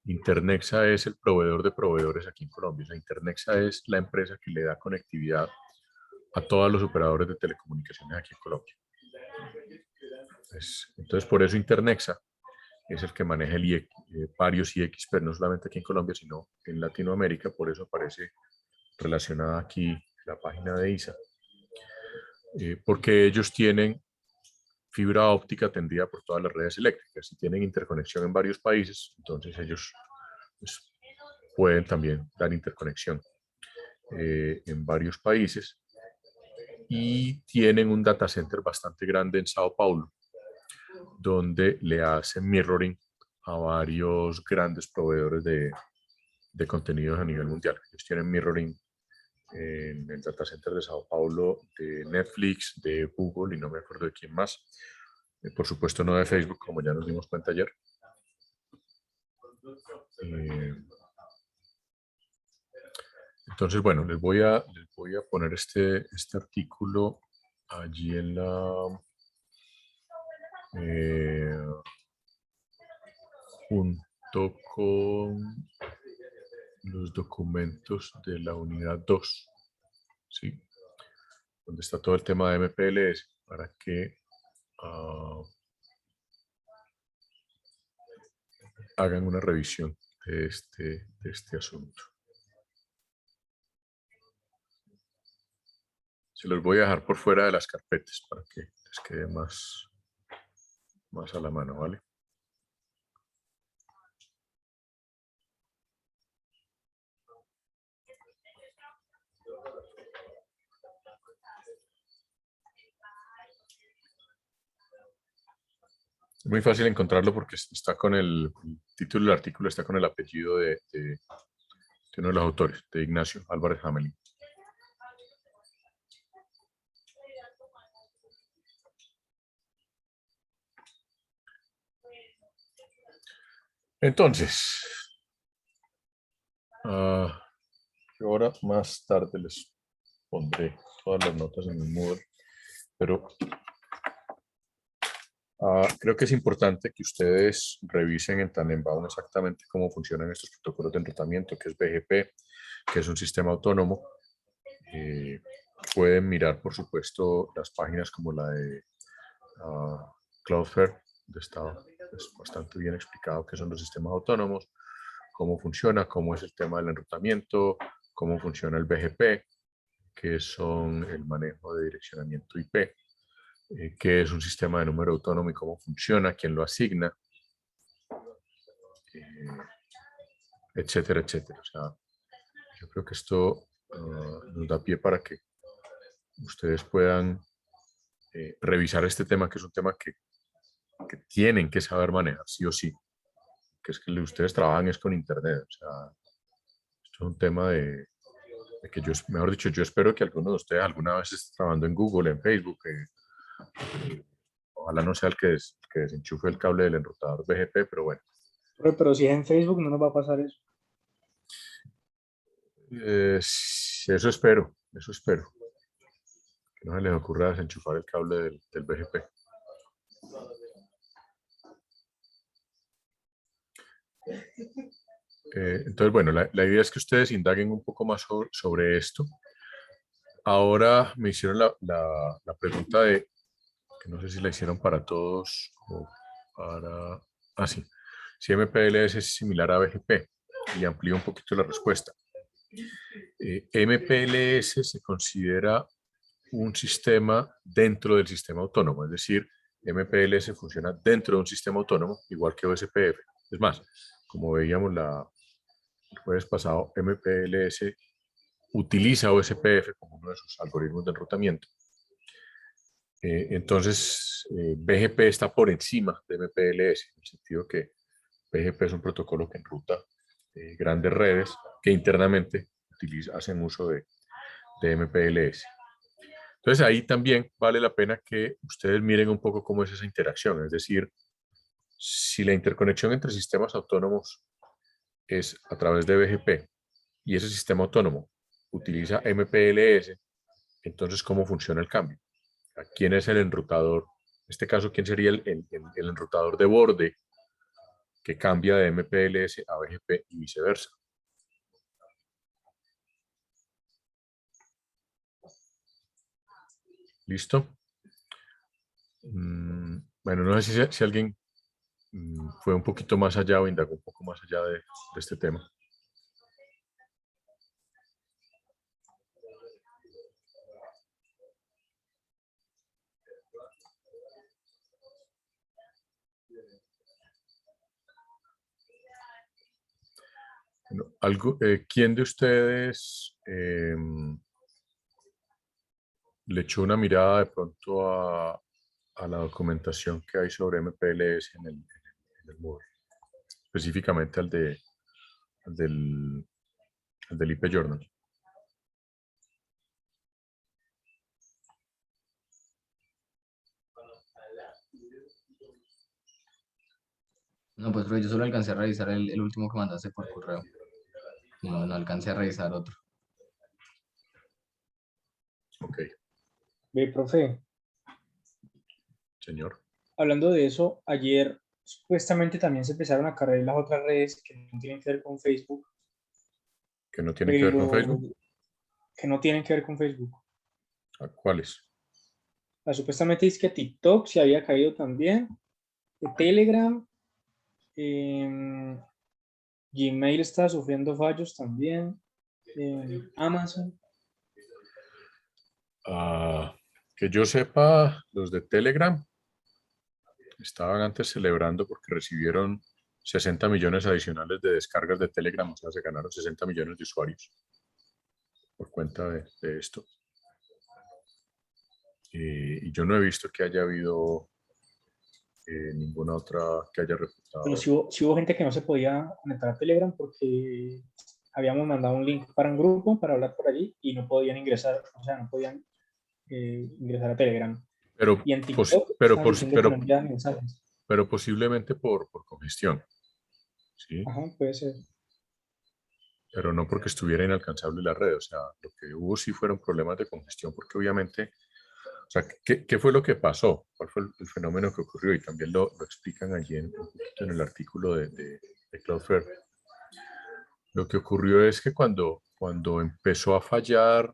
Internexa es el proveedor de proveedores aquí en Colombia. O sea, Internexa es la empresa que le da conectividad a todos los operadores de telecomunicaciones aquí en Colombia. Entonces, por eso Internexa es el que maneja varios IXP, no solamente aquí en Colombia, sino en Latinoamérica. Por eso aparece relacionada aquí la página de ISA. Porque ellos tienen fibra óptica tendida por todas las redes eléctricas y tienen interconexión en varios países, entonces ellos pues, pueden también dar interconexión en varios países, y tienen un data center bastante grande en Sao Paulo, donde le hacen mirroring a varios grandes proveedores de contenidos a nivel mundial. Ellos tienen mirroring en el data center de Sao Paulo de Netflix, de Google y no me acuerdo de quién más. Por supuesto no de Facebook, como ya nos dimos cuenta ayer. Entonces, bueno, les voy a poner este artículo allí en junto con los documentos de la unidad 2, ¿sí? Donde está todo el tema de MPLS, para que hagan una revisión de este asunto. Se los voy a dejar por fuera de las carpetas para que les quede más más a la mano, ¿vale? Es muy fácil encontrarlo porque está con el título del artículo, está con el apellido de uno de los autores, de Ignacio Álvarez Hamelin. Entonces, ahora más tarde les pondré todas las notas en el Moodle, pero creo que es importante que ustedes revisen en Tannenbaum exactamente cómo funcionan estos protocolos de enrutamiento, que es BGP, que es un sistema autónomo. Pueden mirar, por supuesto, las páginas como la de Cloudflare, donde está bastante bien explicado qué son los sistemas autónomos, cómo funciona, cómo es el tema del enrutamiento, cómo funciona el BGP, que son el manejo de direccionamiento IP, qué es un sistema de número autónomo y cómo funciona, quién lo asigna, etcétera, etcétera. O sea, yo creo que esto nos da pie para que ustedes puedan revisar este tema, que es un tema que tienen que saber manejar, sí o sí. Que es que ustedes trabajan es con Internet. O sea, esto es un tema de que yo, mejor dicho, yo espero que alguno de ustedes alguna vez esté trabajando en Google, en Facebook. Ojalá no sea el que desenchufe el cable del enrutador BGP, pero bueno. Pero si es en Facebook no nos va a pasar eso. Eso espero, eso espero. Que no se les ocurra desenchufar el cable del BGP. Entonces, bueno, la idea es que ustedes indaguen un poco más sobre esto. Ahora me hicieron la pregunta de, que no sé si la hicieron para todos o para... Ah, sí. Si MPLS es similar a BGP, y amplío un poquito la respuesta. MPLS se considera un sistema dentro del sistema autónomo, es decir, MPLS funciona dentro de un sistema autónomo, igual que OSPF. Es más, como veíamos el jueves pasado, MPLS utiliza OSPF como uno de sus algoritmos de enrutamiento. Entonces, BGP está por encima de MPLS, en el sentido que BGP es un protocolo que enruta grandes redes que internamente hacen uso de MPLS. Entonces, ahí también vale la pena que ustedes miren un poco cómo es esa interacción, es decir, si la interconexión entre sistemas autónomos es a través de BGP y ese sistema autónomo utiliza MPLS, entonces, ¿cómo funciona el cambio? ¿Quién es el enrutador? En este caso, ¿quién sería el enrutador de borde que cambia de MPLS a BGP y viceversa? ¿Listo? Bueno, no sé si alguien fue un poquito más allá o indagó un poco más allá de este tema. Bueno, ¿quién de ustedes le echó una mirada de pronto a la documentación que hay sobre MPLS en el Moodle? Específicamente al del IP Journal. No, pues yo solo alcancé a revisar el último que mandaste por correo. No alcancé a revisar otro. Ok, Ve, profe, señor. hablando de eso, ayer supuestamente también se empezaron a cargar las otras redes que no tienen que ver con Facebook, ¿Que no tiene que ver con pero Facebook? que no tienen que ver con Facebook. ¿Cuáles? Supuestamente dice que TikTok se había caído también, Telegram, Gmail está sufriendo fallos también, Amazon. Que yo sepa, los de Telegram estaban antes celebrando porque recibieron 60 millones adicionales de descargas de Telegram, o sea, se ganaron 60 millones de usuarios por cuenta de esto. Y yo no he visto que haya habido ninguna otra que haya reportado. Pero sí hubo gente que no se podía conectar a Telegram porque habíamos mandado un link para un grupo para hablar por allí y no podían ingresar, o sea, no podían ingresar a Telegram. Pero, Y en TikTok estaban diciendo que no enviaban mensajes. pero posiblemente por congestión, ¿sí? Ajá, puede ser. Pero no porque estuviera inalcanzable la red. O sea, lo que hubo sí fueron problemas de congestión, porque obviamente, o sea, ¿qué fue lo que pasó? ¿Cuál fue el fenómeno que ocurrió? Y también lo explican allí un poquito en el artículo de Cloudflare. Lo que ocurrió es que cuando empezó a fallar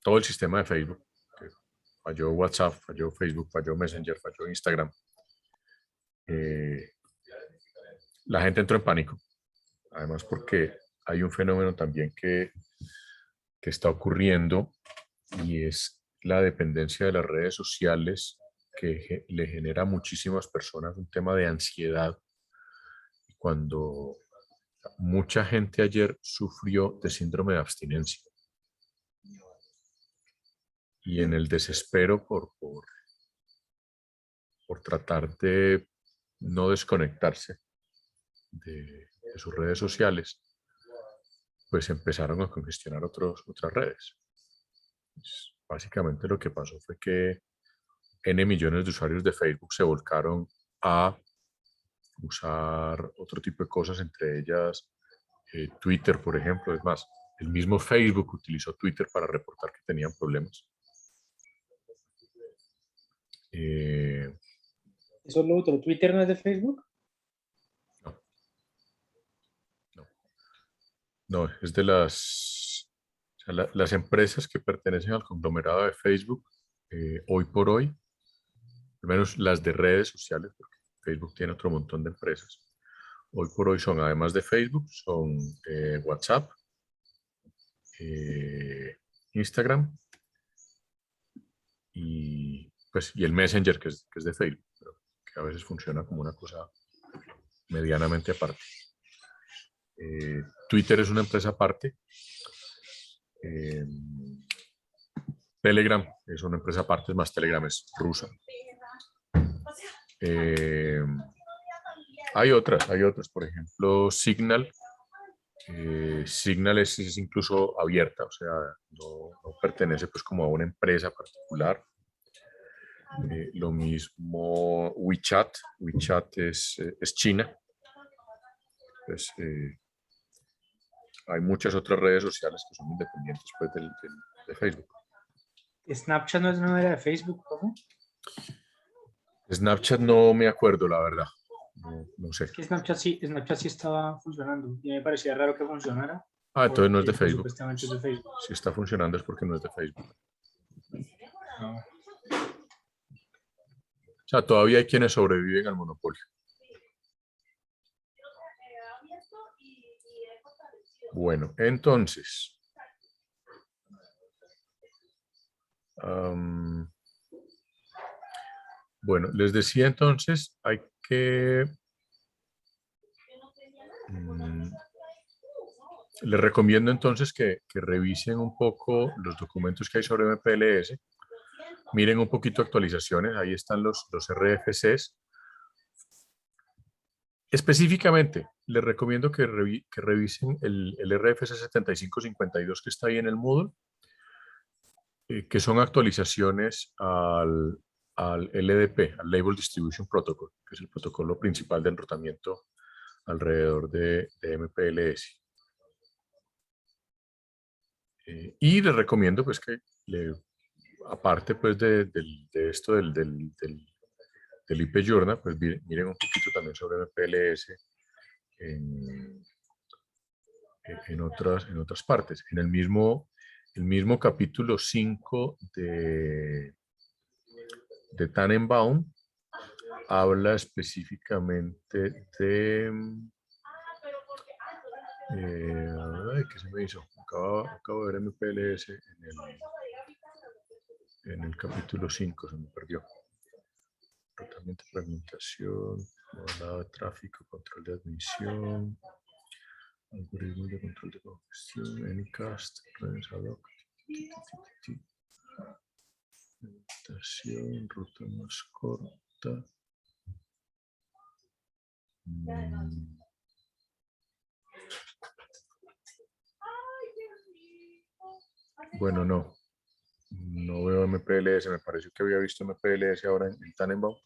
todo el sistema de Facebook, que falló WhatsApp, falló Facebook, falló Messenger, falló Instagram, la gente entró en pánico. Además porque hay un fenómeno también que está ocurriendo y es la dependencia de las redes sociales que le genera a muchísimas personas un tema de ansiedad. Cuando mucha gente ayer sufrió de síndrome de abstinencia y en el desespero por tratar de no desconectarse de sus redes sociales, pues empezaron a congestionar otras redes. Pues, básicamente lo que pasó fue que N millones de usuarios de Facebook se volcaron a usar otro tipo de cosas, entre ellas Twitter, por ejemplo. Es más, el mismo Facebook utilizó Twitter para reportar que tenían problemas. ¿Eso es lo otro? ¿Twitter no es de Facebook? No, es de las empresas que pertenecen al conglomerado de Facebook, hoy por hoy, al menos las de redes sociales, porque Facebook tiene otro montón de empresas. Hoy por hoy son, además de Facebook, son WhatsApp, Instagram y el Messenger, que es de Facebook, pero que a veces funciona como una cosa medianamente aparte. Twitter es una empresa aparte. Telegram es una empresa aparte, es más, Telegram es rusa. Hay otras, por ejemplo, Signal. Signal es incluso abierta, o sea, no pertenece pues como a una empresa particular. Lo mismo WeChat es China. Pues, hay muchas otras redes sociales que son independientes pues, de Facebook. ¿Snapchat no es una era de Facebook, ¿no? Snapchat no me acuerdo, la verdad. No sé. Es que Snapchat sí estaba funcionando y me parecía raro que funcionara. Entonces no es de Facebook. Supuestamente es de Facebook. Si está funcionando es porque no es de Facebook. No. O sea, todavía hay quienes sobreviven al monopolio. Bueno, entonces. Bueno, les decía entonces, hay que... les recomiendo entonces que revisen un poco los documentos que hay sobre MPLS. Miren un poquito actualizaciones, ahí están los RFCs. Específicamente, les recomiendo que revisen el RFC 7552 que está ahí en el Moodle, que son actualizaciones al LDP, al Label Distribution Protocol, que es el protocolo principal de enrutamiento alrededor de MPLS. Y les recomiendo pues que aparte pues de esto del IP Journal, pues miren un poquito también sobre MPLS en otras partes. En el mismo capítulo 5 de Tannenbaum habla específicamente de... ¿qué se me hizo? Acabo de ver MPLS en el capítulo 5, se me perdió. herramienta de fragmentación, modelado de tráfico, control de admisión, algoritmos de control de congestión, Anycast, redes ad hoc, fragmentación, ruta más corta. Bueno, no veo MPLS, me pareció que había visto MPLS ahora en Tannenbaum.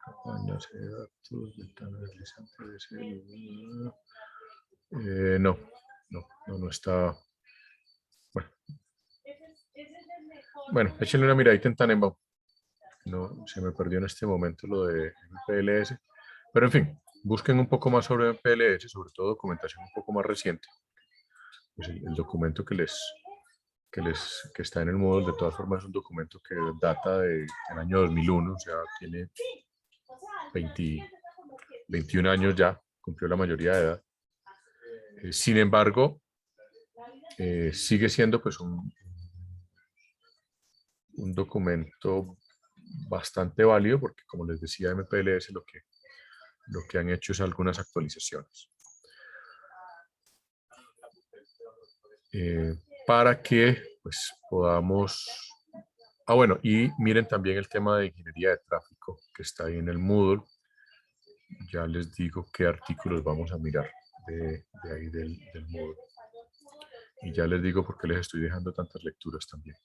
Campañas de datos, ventana deslizante de ese. No está. Bueno, échenle una miradita en Tannenbaum. No, se me perdió en este momento lo de MPLS. Pero en fin, busquen un poco más sobre MPLS, sobre todo documentación un poco más reciente. Pues el documento que está en el Moodle, de todas formas, es un documento que data del año 2001, o sea, tiene 21 años ya, cumplió la mayoría de edad. Sin embargo, sigue siendo pues un documento bastante válido porque, como les decía, MPLS lo que han hecho es algunas actualizaciones para que pues podamos... bueno, y miren también el tema de ingeniería de tráfico que está ahí en el Moodle. Ya les digo qué artículos vamos a mirar de ahí del Moodle. Y ya les digo por qué les estoy dejando tantas lecturas también.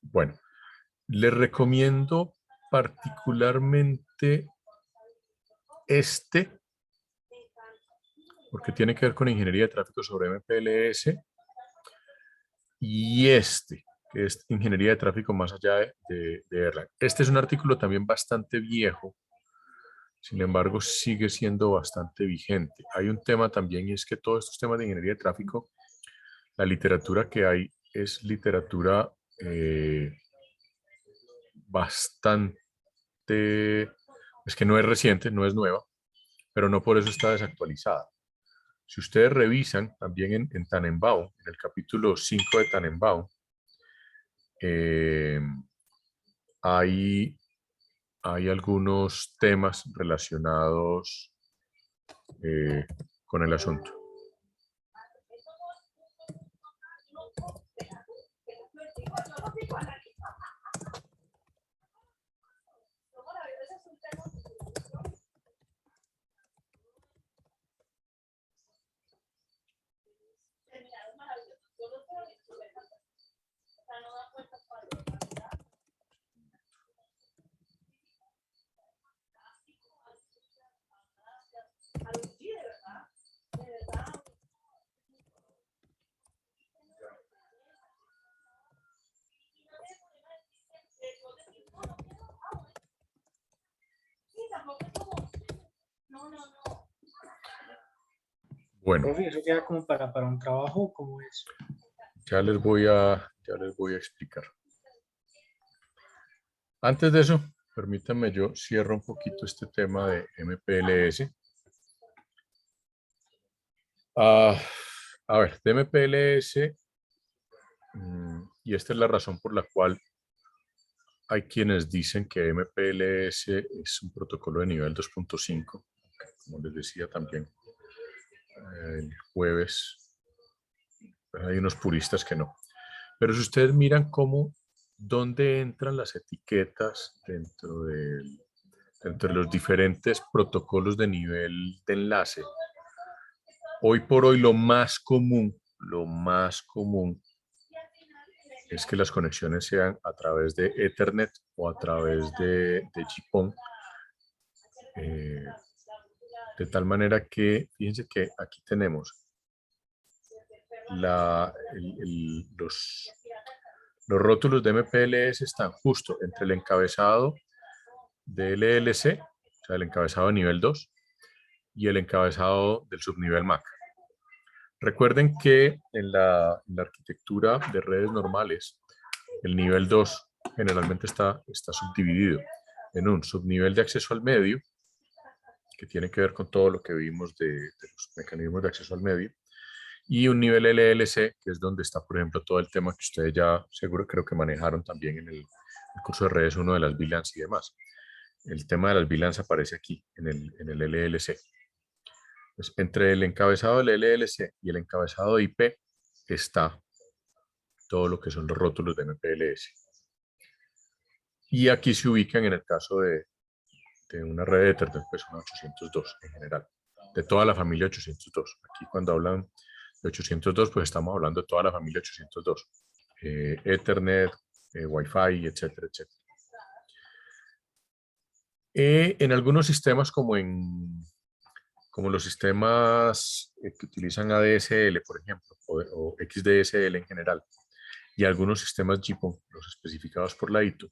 Bueno, les recomiendo particularmente porque tiene que ver con ingeniería de tráfico sobre MPLS, y que es ingeniería de tráfico más allá de Erlang. Este es un artículo también bastante viejo, sin embargo sigue siendo bastante vigente. Hay un tema también, y es que todos estos temas de ingeniería de tráfico, la literatura que hay es literatura bastante, es que no es reciente, no es nueva, pero no por eso está desactualizada. Si ustedes revisan también en Tannenbaum, en el capítulo 5 de Tannenbaum, hay algunos temas relacionados con el asunto. Bueno, Profe, ¿eso queda como para un trabajo? ¿Cómo es? ya les voy a explicar. Antes de eso, permítanme, yo cierro un poquito este tema de MPLS. A ver, de MPLS, y esta es la razón por la cual hay quienes dicen que MPLS es un protocolo de nivel 2.5, como les decía también el jueves, hay unos puristas que no. Pero si ustedes miran dónde entran las etiquetas dentro de los diferentes protocolos de nivel de enlace, hoy por hoy lo más común es que las conexiones sean a través de Ethernet o a través de GPON. De tal manera que, fíjense que aquí tenemos los rótulos de MPLS están justo entre el encabezado de LLC, o sea, el encabezado de nivel 2, y el encabezado del subnivel MAC. Recuerden que en la arquitectura de redes normales, el nivel 2 generalmente está subdividido en un subnivel de acceso al medio, que tiene que ver con todo lo que vimos de los mecanismos de acceso al medio, y un nivel LLC, que es donde está, por ejemplo, todo el tema que ustedes ya seguro creo que manejaron también en el curso de redes 1 de las VLANs y demás. El tema de las VLANs aparece aquí, en el LLC. Pues entre el encabezado del LLC y el encabezado de IP está todo lo que son los rótulos de MPLS. Y aquí se ubican en el caso de una red de Ethernet, pues una 802 en general, de toda la familia 802. Aquí cuando hablan de 802, pues estamos hablando de toda la familia 802. Ethernet, Wi-Fi, etcétera, etcétera. En algunos sistemas como los sistemas que utilizan ADSL, por ejemplo, o XDSL en general, y algunos sistemas GPON, los especificados por la ITU,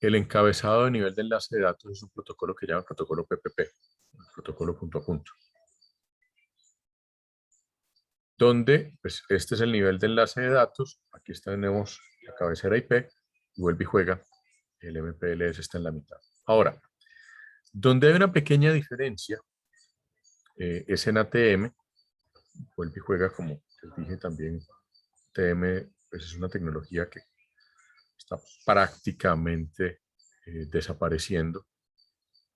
el encabezado de nivel de enlace de datos es un protocolo que llaman protocolo PPP, el protocolo punto a punto, donde pues, este es el nivel de enlace de datos, aquí tenemos la cabecera IP, y vuelve y juega, el MPLS está en la mitad. Ahora, donde hay una pequeña diferencia es en ATM, vuelve y juega, como les dije también, ATM pues es una tecnología que está prácticamente desapareciendo,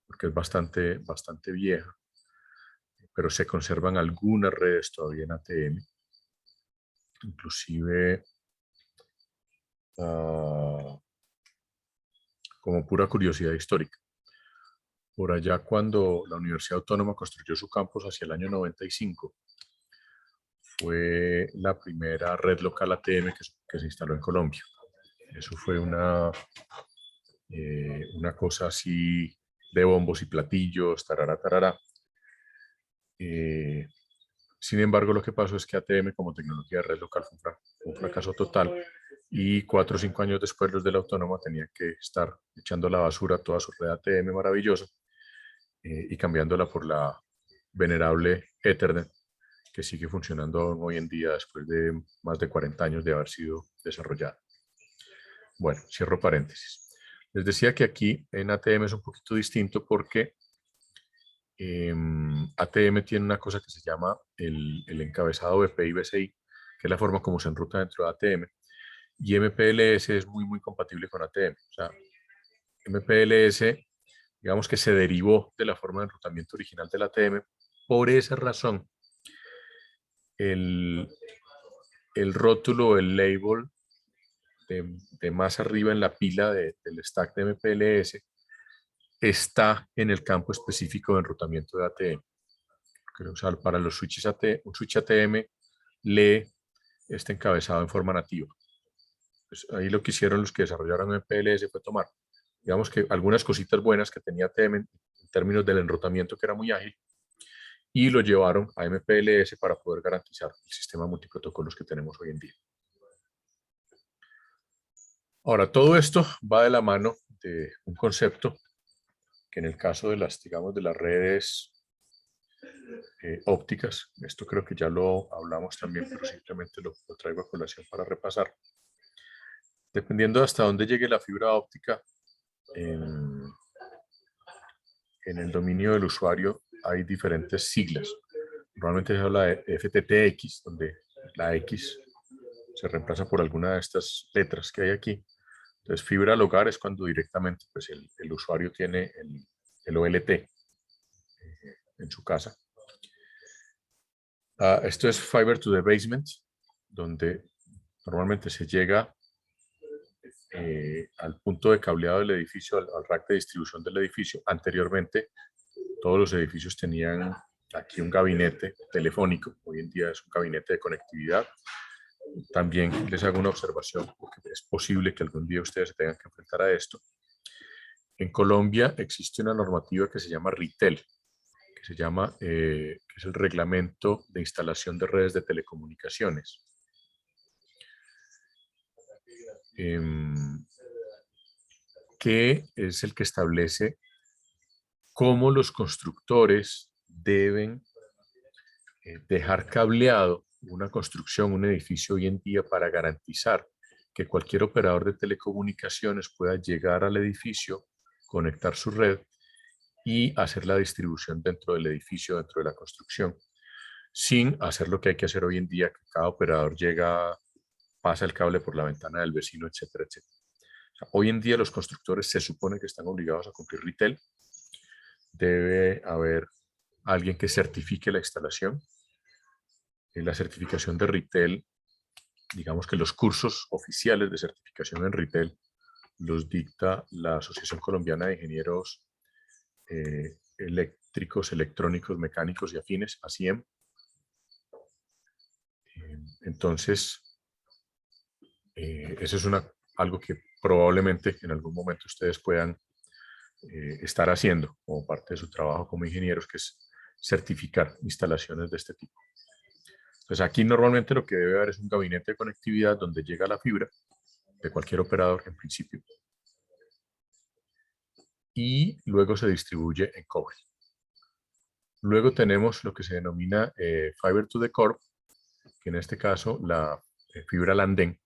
porque es bastante vieja, pero se conservan algunas redes todavía en ATM, inclusive como pura curiosidad histórica. Por allá cuando la Universidad Autónoma construyó su campus hacia el año 95, fue la primera red local ATM que se instaló en Colombia. Eso fue una cosa así de bombos y platillos, tarara, tarara. Sin embargo, lo que pasó es que ATM como tecnología de red local fue un fracaso total y 4 o 5 años después los de la Autónoma tenían que estar echando a la basura toda su red ATM maravillosa y cambiándola por la venerable Ethernet, que sigue funcionando hoy en día después de más de 40 años de haber sido desarrollada. Bueno, cierro paréntesis. Les decía que aquí en ATM es un poquito distinto porque ATM tiene una cosa que se llama el encabezado BPI-BCI, que es la forma como se enruta dentro de ATM, y MPLS es muy compatible con ATM. O sea, MPLS, digamos que se derivó de la forma de enrutamiento original del ATM. Por esa razón, el rótulo, el label de más arriba en la pila del stack de MPLS está en el campo específico de enrutamiento de ATM. O sea, para los switches un switch ATM lee este encabezado en forma nativa. Pues ahí lo que hicieron los que desarrollaron MPLS fue tomar, digamos que algunas cositas buenas que tenía ATM en términos del enrutamiento, que era muy ágil, y lo llevaron a MPLS para poder garantizar el sistema de multiprotocolos que tenemos hoy en día. Ahora, todo esto va de la mano de un concepto que en el caso de las, digamos, de las redes ópticas, esto creo que ya lo hablamos también, pero simplemente lo traigo a colación para repasar. Dependiendo de hasta dónde llegue la fibra óptica, en el dominio del usuario hay diferentes siglas. Normalmente se habla de FTTX, donde la X se reemplaza por alguna de estas letras que hay aquí. Entonces, fibra al hogar es cuando directamente pues, el usuario tiene el OLT en su casa. Esto es Fiber to the Basement, donde normalmente se llega al punto de cableado del edificio, al rack de distribución del edificio. Anteriormente, todos los edificios tenían aquí un gabinete telefónico. Hoy en día es un gabinete de conectividad. También les hago una observación, porque es posible que algún día ustedes se tengan que enfrentar a esto. En Colombia existe una normativa que se llama RITEL, que es el Reglamento de Instalación de Redes de Telecomunicaciones. Que es el que establece cómo los constructores deben dejar cableado una construcción, un edificio hoy en día para garantizar que cualquier operador de telecomunicaciones pueda llegar al edificio, conectar su red y hacer la distribución dentro del edificio, dentro de la construcción, sin hacer lo que hay que hacer hoy en día, que cada operador llega, pasa el cable por la ventana del vecino, etcétera, etcétera. O sea, hoy en día los constructores se supone que están obligados a cumplir retail. Debe haber alguien que certifique la instalación. La certificación de retail, digamos que los cursos oficiales de certificación en retail los dicta la Asociación Colombiana de Ingenieros Eléctricos, Electrónicos, Mecánicos y Afines, ASIEM. Entonces, eso es algo que probablemente en algún momento ustedes puedan estar haciendo como parte de su trabajo como ingenieros, que es certificar instalaciones de este tipo. Entonces aquí normalmente lo que debe haber es un gabinete de conectividad donde llega la fibra de cualquier operador en principio y luego se distribuye en cobre. Luego tenemos lo que se denomina Fiber to the Core, que en este caso la fibra Landén.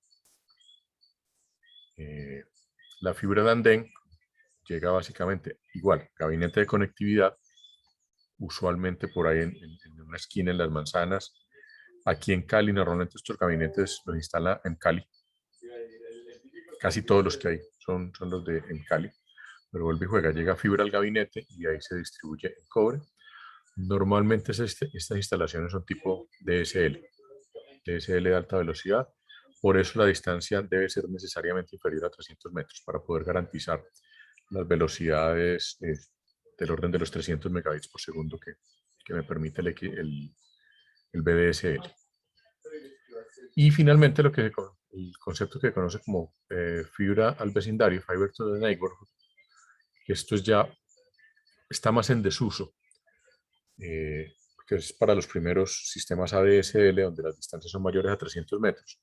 La fibra Landén llega básicamente igual, gabinete de conectividad, usualmente por ahí en una esquina en Las Manzanas. Aquí en Cali, normalmente estos gabinetes los instala en Cali. Casi todos los que hay son los de en Cali. Pero vuelve y juega, llega fibra al gabinete y ahí se distribuye en cobre. Normalmente estas instalaciones son tipo DSL de alta velocidad. Por eso la distancia debe ser necesariamente inferior a 300 metros para poder garantizar las velocidades del orden de los 300 megabits por segundo que me permite el VDSL. Y finalmente el concepto que se conoce como fibra al vecindario, Fiber to the Neighborhood, que esto está más en desuso, que es para los primeros sistemas ADSL donde las distancias son mayores a 300 metros.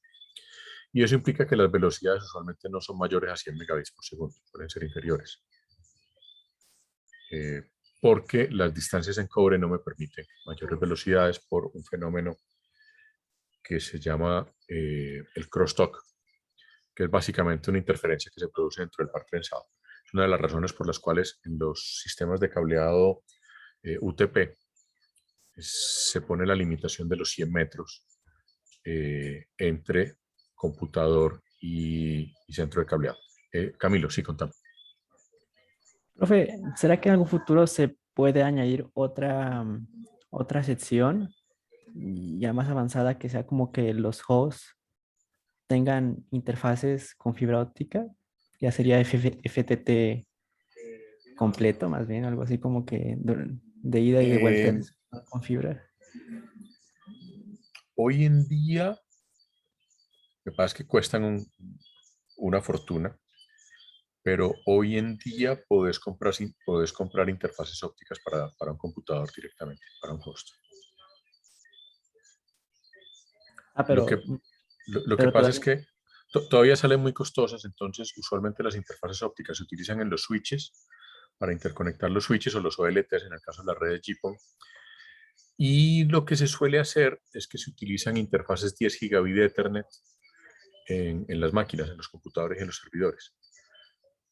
Y eso implica que las velocidades usualmente no son mayores a 100 megabits por segundo, pueden ser inferiores. Porque las distancias en cobre no me permiten mayores velocidades por un fenómeno que se llama el crosstalk, que es básicamente una interferencia que se produce dentro del par prensado. Es una de las razones por las cuales en los sistemas de cableado UTP se pone la limitación de los 100 metros entre computador y centro de cableado. Camilo, sí, contame. Profe, ¿será que en algún futuro se puede añadir otra sección ya más avanzada que sea como que los hosts tengan interfaces con fibra óptica? Ya sería FTT completo, más bien, algo así como que de ida y de vuelta con fibra. Hoy en día, lo que pasa es que cuestan una fortuna, pero hoy en día podés comprar interfaces ópticas para un computador directamente, para un host. Pero, lo que pasa es que todavía salen muy costosas, entonces usualmente las interfaces ópticas se utilizan en los switches para interconectar los switches o los OLTs en el caso de las redes GPON. Y lo que se suele hacer es que se utilizan interfaces 10 gigabit de Ethernet en las máquinas, en los computadores y en los servidores.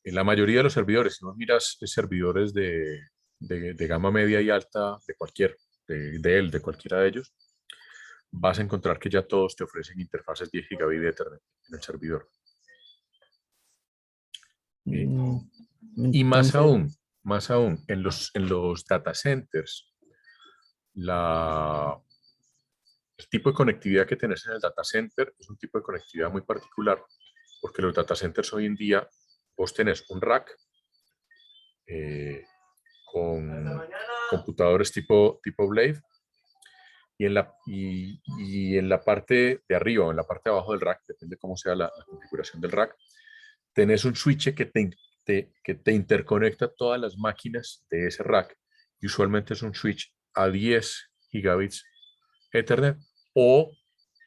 En la mayoría de los servidores, si no miras servidores de gama media y alta de cualquiera de ellos, vas a encontrar que ya todos te ofrecen interfaces 10 gigabit de Ethernet en el servidor. Y más aún, en los data centers, el tipo de conectividad que tenés en el data center es un tipo de conectividad muy particular, porque los data centers hoy en día, vos tenés un rack con computadores tipo Blade, y en la parte de arriba o en la parte de abajo del rack, depende cómo sea la configuración del rack, tenés un switch que te interconecta todas las máquinas de ese rack, y usualmente es un switch a 10 gigabits Ethernet, o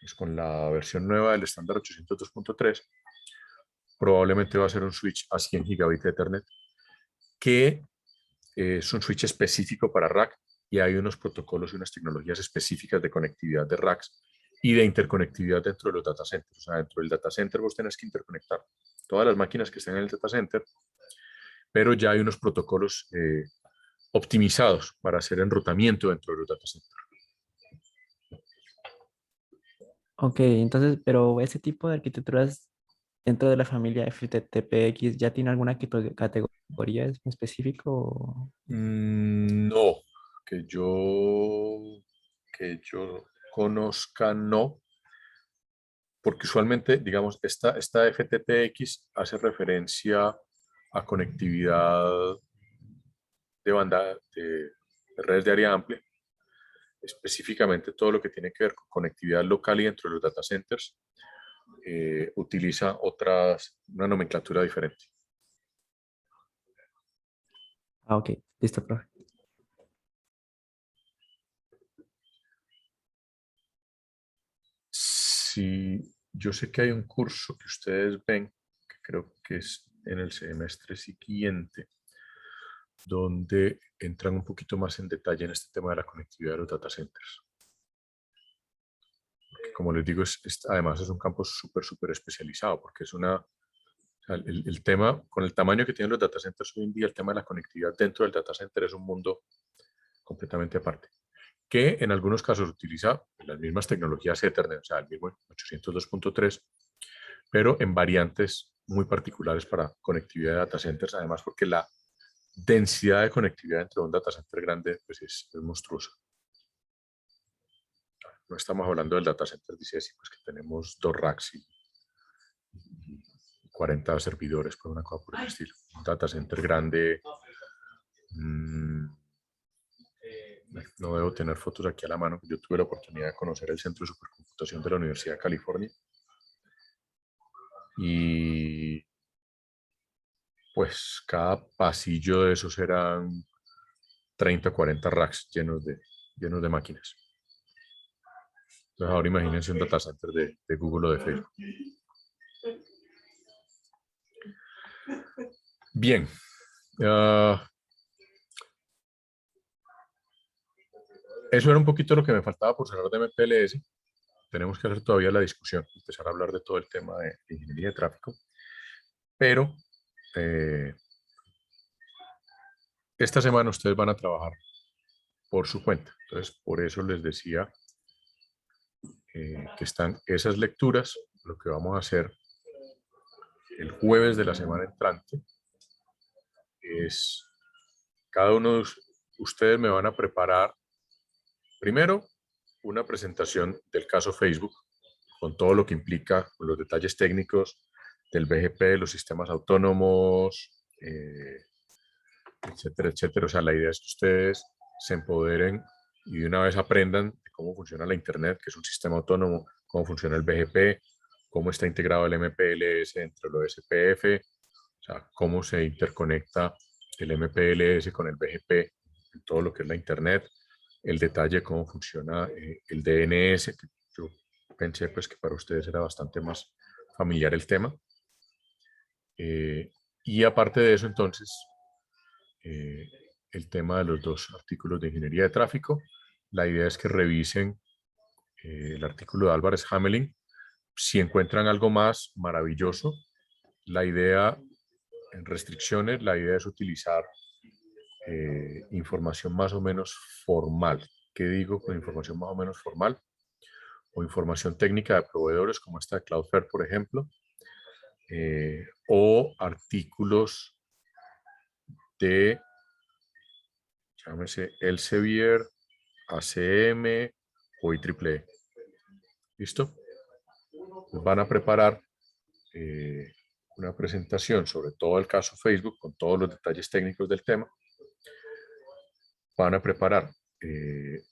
pues, con la versión nueva del estándar 802.3 probablemente va a ser un switch a 100 gigabits Ethernet, que es un switch específico para rack y hay unos protocolos y unas tecnologías específicas de conectividad de racks y de interconectividad dentro de los data centers. O sea, dentro del data center vos tenés que interconectar todas las máquinas que estén en el data center, pero ya hay unos protocolos optimizados para hacer enrutamiento dentro de los data centers. Ok, entonces, pero ese tipo de arquitecturas dentro de la familia FTTPX ya tiene alguna categoría en específico. No, que yo conozca, no, porque usualmente, digamos, esta FTTX hace referencia a conectividad de banda de redes de área amplia, específicamente todo lo que tiene que ver con conectividad local y dentro de los data centers, utiliza una nomenclatura diferente. Ah, ok, listo, profe. Sí, yo sé que hay un curso que ustedes ven, que creo que es en el semestre siguiente, donde entran un poquito más en detalle en este tema de la conectividad de los data centers. Porque, como les digo, además es un campo súper especializado, porque es o sea, el tema, con el tamaño que tienen los data centers hoy en día, el tema de la conectividad dentro del data center es un mundo completamente aparte, que en algunos casos utiliza las mismas tecnologías Ethernet, o sea, el mismo 802.3, pero en variantes muy particulares para conectividad de data centers, además porque la densidad de conectividad entre un data center grande pues es monstruosa. No estamos hablando del data center, dice así, pues que tenemos 2 racks y 40 servidores, pues una cosa por el estilo. Un data center grande, no debo tener fotos aquí a la mano. Yo tuve la oportunidad de conocer el Centro de Supercomputación de la Universidad de California. Y pues cada pasillo de esos eran 30, 40 racks llenos de máquinas. Entonces ahora imagínense un data center de Google o de Facebook. Bien. Eso era un poquito lo que me faltaba por cerrar de MPLS. Tenemos que hacer todavía la discusión, empezar a hablar de todo el tema de ingeniería de tráfico. Pero esta semana ustedes van a trabajar por su cuenta. Entonces, por eso les decía que están esas lecturas. Lo que vamos a hacer el jueves de la semana entrante es, cada uno de ustedes me van a preparar primero una presentación del caso Facebook, con todo lo que implica, con los detalles técnicos del BGP, los sistemas autónomos, etcétera, etcétera. O sea, la idea es que ustedes se empoderen y de una vez aprendan de cómo funciona la Internet, que es un sistema autónomo, cómo funciona el BGP, cómo está integrado el MPLS entre los SPF, o sea, cómo se interconecta el MPLS con el BGP en todo lo que es la Internet, el detalle de cómo funciona el DNS, que yo pensé pues que para ustedes era bastante más familiar el tema. Y aparte de eso, entonces, el tema de los 2 artículos de ingeniería de tráfico. La idea es que revisen el artículo de Álvarez Hamelin. Si encuentran algo más, maravilloso. La idea, en restricciones, la idea es utilizar información más o menos formal. ¿Qué digo con información más o menos formal? O información técnica de proveedores como esta de Cloudflare, por ejemplo, o artículos de, llámese Elsevier, ACM o IEEE. ¿Listo? Pues van a preparar una presentación sobre todo el caso Facebook con todos los detalles técnicos del tema. Van a preparar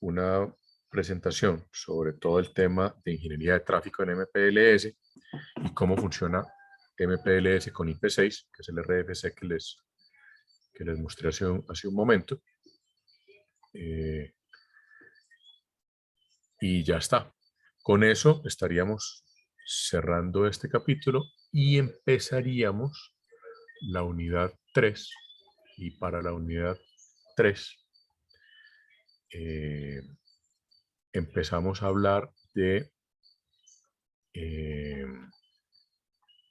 una presentación sobre todo el tema de ingeniería de tráfico en MPLS y cómo funciona MPLS con IP6, que es el RFC que les mostré hace un momento. Y ya está. Con eso estaríamos cerrando este capítulo y empezaríamos la unidad 3. Y para la unidad 3 empezamos a hablar de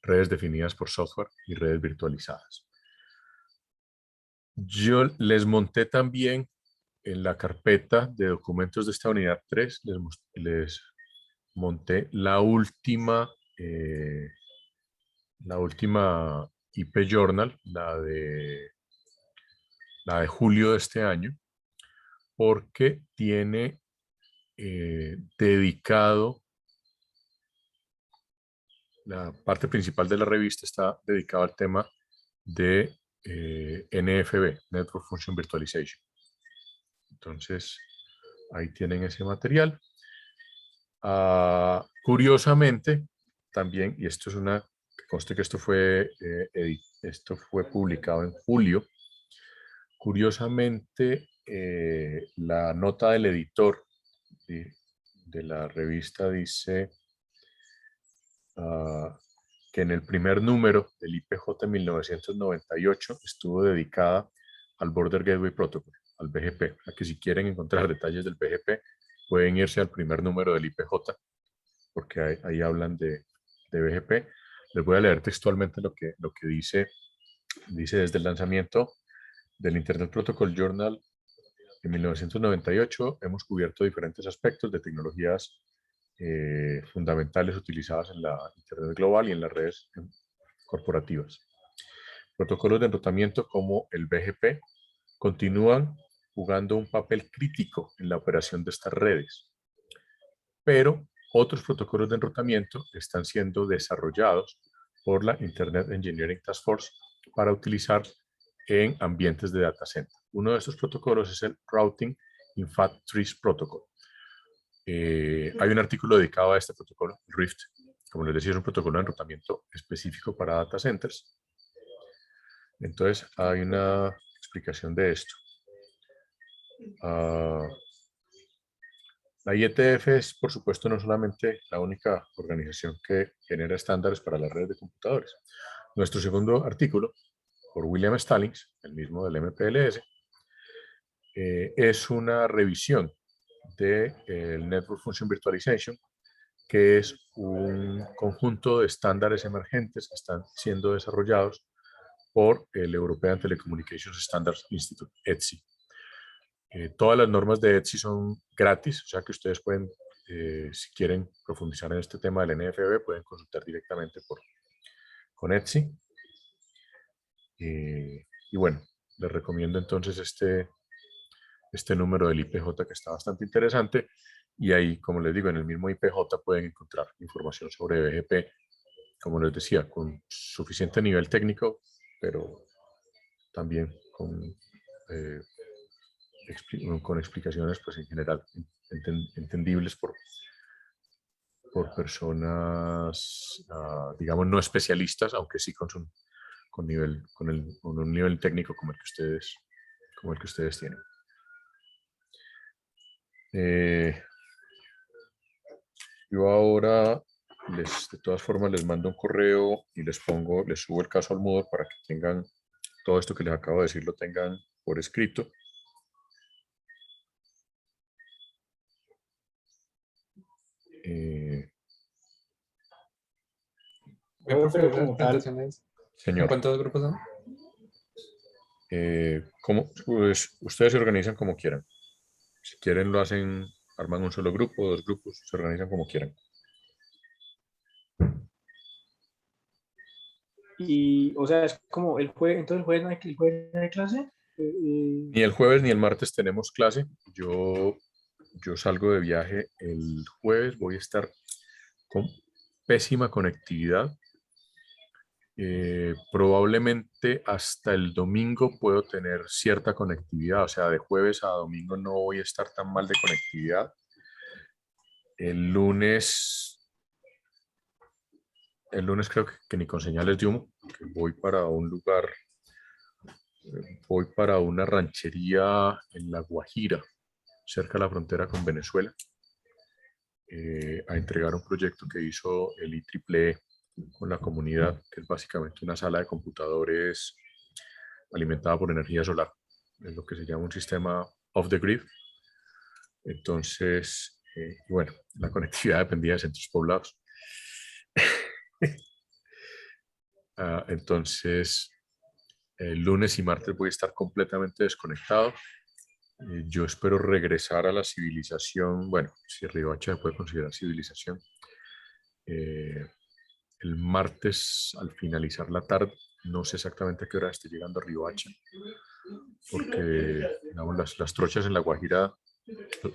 redes definidas por software y redes virtualizadas. Yo les monté también en la carpeta de documentos de esta unidad 3, les monté la última IP Journal, la de julio de este año, porque tiene dedicado, la parte principal de la revista está dedicada al tema de NFV, Network Function Virtualization. Entonces, ahí tienen ese material. Curiosamente, también, y esto es conste que esto fue publicado en julio, curiosamente, la nota del editor de la revista dice que en el primer número del IPJ 1998 estuvo dedicada al Border Gateway Protocol, al BGP. O sea que si quieren encontrar detalles del BGP, pueden irse al primer número del IPJ, porque ahí hablan de BGP. Les voy a leer textualmente lo que dice desde el lanzamiento del Internet Protocol Journal en 1998. Hemos cubierto diferentes aspectos de tecnologías fundamentales utilizadas en la Internet global y en las redes corporativas. Protocolos de enrutamiento como el BGP continúan jugando un papel crítico en la operación de estas redes, pero otros protocolos de enrutamiento están siendo desarrollados por la Internet Engineering Task Force para utilizar en ambientes de data center. Uno de estos protocolos es el Routing in Fat Trees Protocol. Hay un artículo dedicado a este protocolo, RIFT. Como les decía, es un protocolo de enrutamiento específico para data centers. Entonces, hay una explicación de esto. La IETF es, por supuesto, no solamente la única organización que genera estándares para las redes de computadores. Nuestro segundo artículo, por William Stallings, el mismo del MPLS, es una revisión del Network Function Virtualization, que es un conjunto de estándares emergentes que están siendo desarrollados por el European Telecommunications Standards Institute, ETSI. Todas las normas de ETSI son gratis, o sea que ustedes pueden, si quieren profundizar en este tema del NFV, pueden consultar directamente con ETSI. Y bueno, les recomiendo entonces este número del IPJ, que está bastante interesante, y ahí, como les digo, en el mismo IPJ pueden encontrar información sobre BGP, como les decía, con suficiente nivel técnico, pero también con explicaciones, pues en general, entendibles por personas, digamos, no especialistas, aunque sí con un nivel técnico como el que ustedes tienen. Yo ahora, de todas formas, les mando un correo y les subo el caso al Moodle para que tengan todo esto que les acabo de decir, lo tengan por escrito. Profe, Pero esas como tal, presentaciones, ¿en Señor, cuántos grupos son? pues, ustedes se organizan como quieran. Si quieren lo hacen, arman un solo grupo, 2 grupos, se organizan como quieran. y, o sea, es como el jueves, entonces el jueves no hay clase. Ni el jueves ni el martes tenemos clase. Yo salgo de viaje el jueves, voy a estar con pésima conectividad. Probablemente hasta el domingo puedo tener cierta conectividad, o sea, de jueves a domingo no voy a estar tan mal de conectividad. El lunes creo que ni con señales de humo, que voy para un lugar, voy para una ranchería en La Guajira, cerca de la frontera con Venezuela, a entregar un proyecto que hizo el IEEE con la comunidad, que es básicamente una sala de computadores alimentada por energía solar. Es lo que se llama un sistema off the grid. Entonces, bueno, la conectividad dependía de centros poblados. Entonces, el lunes y martes voy a estar completamente desconectado. Yo espero regresar a la civilización, bueno, si Riohacha se puede considerar civilización, el martes al finalizar la tarde. No sé exactamente a qué hora esté llegando a Riohacha, porque digamos, las trochas en La Guajira,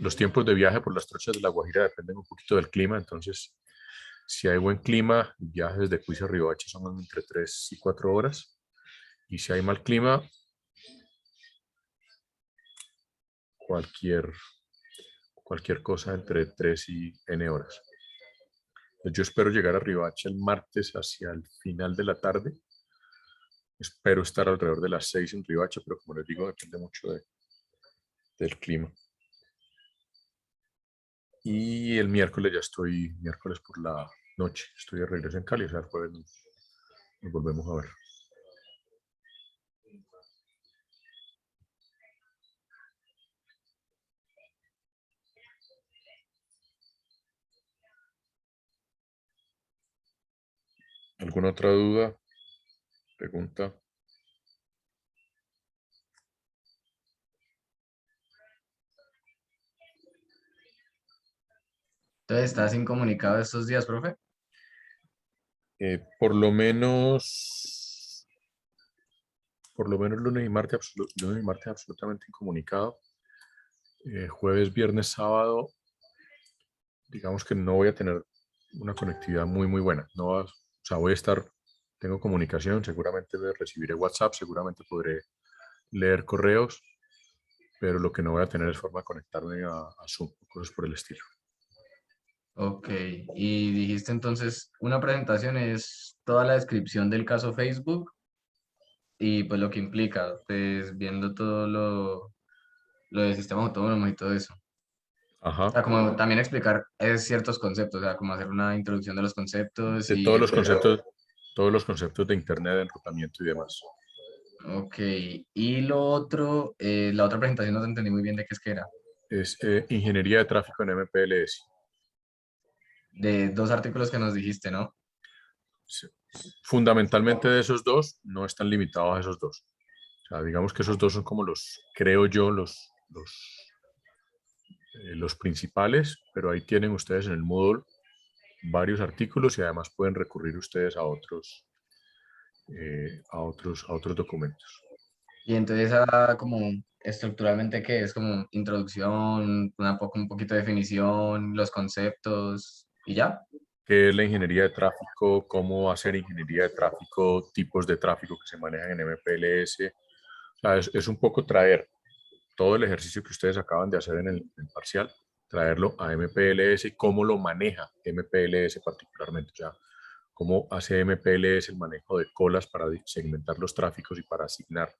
los tiempos de viaje por las trochas de La Guajira dependen un poquito del clima. Entonces, si hay buen clima, viajes desde Cuiza a Riohacha son entre 3 y 4 horas. Y si hay mal clima, cualquier cosa entre 3 y n horas. Yo espero llegar a Riohacha el martes hacia el final de la tarde. Espero estar alrededor de las 6 en Riohacha, pero como les digo, depende mucho del clima. Y el miércoles ya estoy, miércoles por la noche, estoy de regreso en Cali, o sea, el jueves nos volvemos a ver. ¿Alguna otra duda? ¿Pregunta? Entonces, ¿estás incomunicado estos días, profe? Por lo menos lunes y martes, absolutamente incomunicado. Jueves, viernes, sábado, digamos que no voy a tener una conectividad muy buena. No o sea, tengo comunicación, seguramente recibiré WhatsApp, seguramente podré leer correos, pero lo que no voy a tener es forma de conectarme a Zoom, cosas por el estilo. Ok, y dijiste entonces, una presentación es toda la descripción del caso Facebook y pues lo que implica, pues viendo todo lo del sistema autónomo y todo eso. O sea, Ajá. como también explicar ciertos conceptos, o sea, como hacer una introducción de los conceptos De y explicar. todos los conceptos de Internet, de enrutamiento y demás. Ok, y lo otro, la otra presentación no te entendí muy bien de qué es que era. Es ingeniería de tráfico en MPLS. De dos artículos que nos dijiste, ¿no? Sí. Fundamentalmente de esos dos, no están limitados a esos dos. O sea, digamos que esos dos son como creo yo, los principales, pero ahí tienen ustedes en el Moodle varios artículos y además pueden recurrir ustedes a otros documentos. Y entonces, como estructuralmente, ¿qué es? Como introducción, un poquito de definición, los conceptos y ya. ¿Qué es la ingeniería de tráfico? ¿Cómo hacer ingeniería de tráfico? Tipos de tráfico que se manejan en MPLS. O sea, es un poco traer todo el ejercicio que ustedes acaban de hacer en el parcial, traerlo a MPLS y cómo lo maneja MPLS particularmente. O sea, cómo hace MPLS el manejo de colas para segmentar los tráficos y para asignar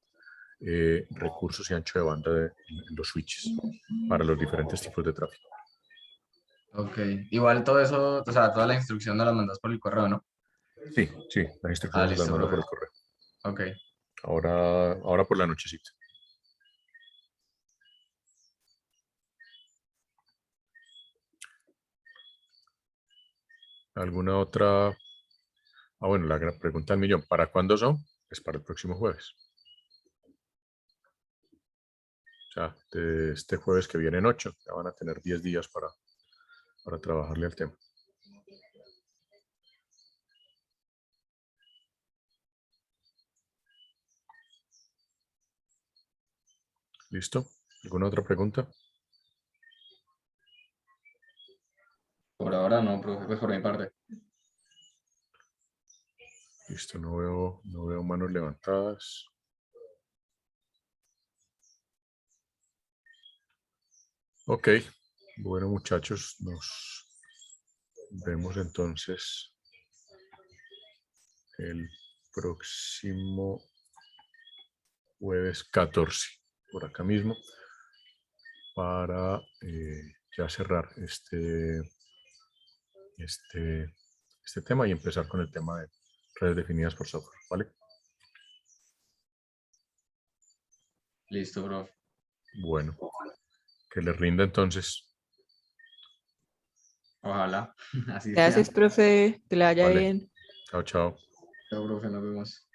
recursos y ancho de banda en los switches para los diferentes tipos de tráfico. Ok, igual todo eso, o sea, toda la instrucción nos la mandas por el correo, ¿no? Sí, las instrucciones se las Listo, mando por profe. el correo. Ok. Ahora por la nochecita. ¿Alguna otra? Bueno, la gran pregunta del millón. ¿Para cuándo son? Es para el próximo jueves. O sea, de este jueves que viene en 8, ya van a tener 10 días para trabajarle al tema. ¿Listo? ¿Alguna otra pregunta? Por ahora no, profe, pues por mi parte. Listo, no veo manos levantadas. Ok, bueno muchachos, nos vemos entonces el próximo jueves 14, por acá mismo, para ya cerrar este tema y empezar con el tema de redes definidas por software, ¿vale? Listo, profe. Bueno, Que les rinda entonces. Ojalá, así sea. Gracias, profe, que le vaya Vale. bien. Chao, chao. Chao, profe, nos vemos.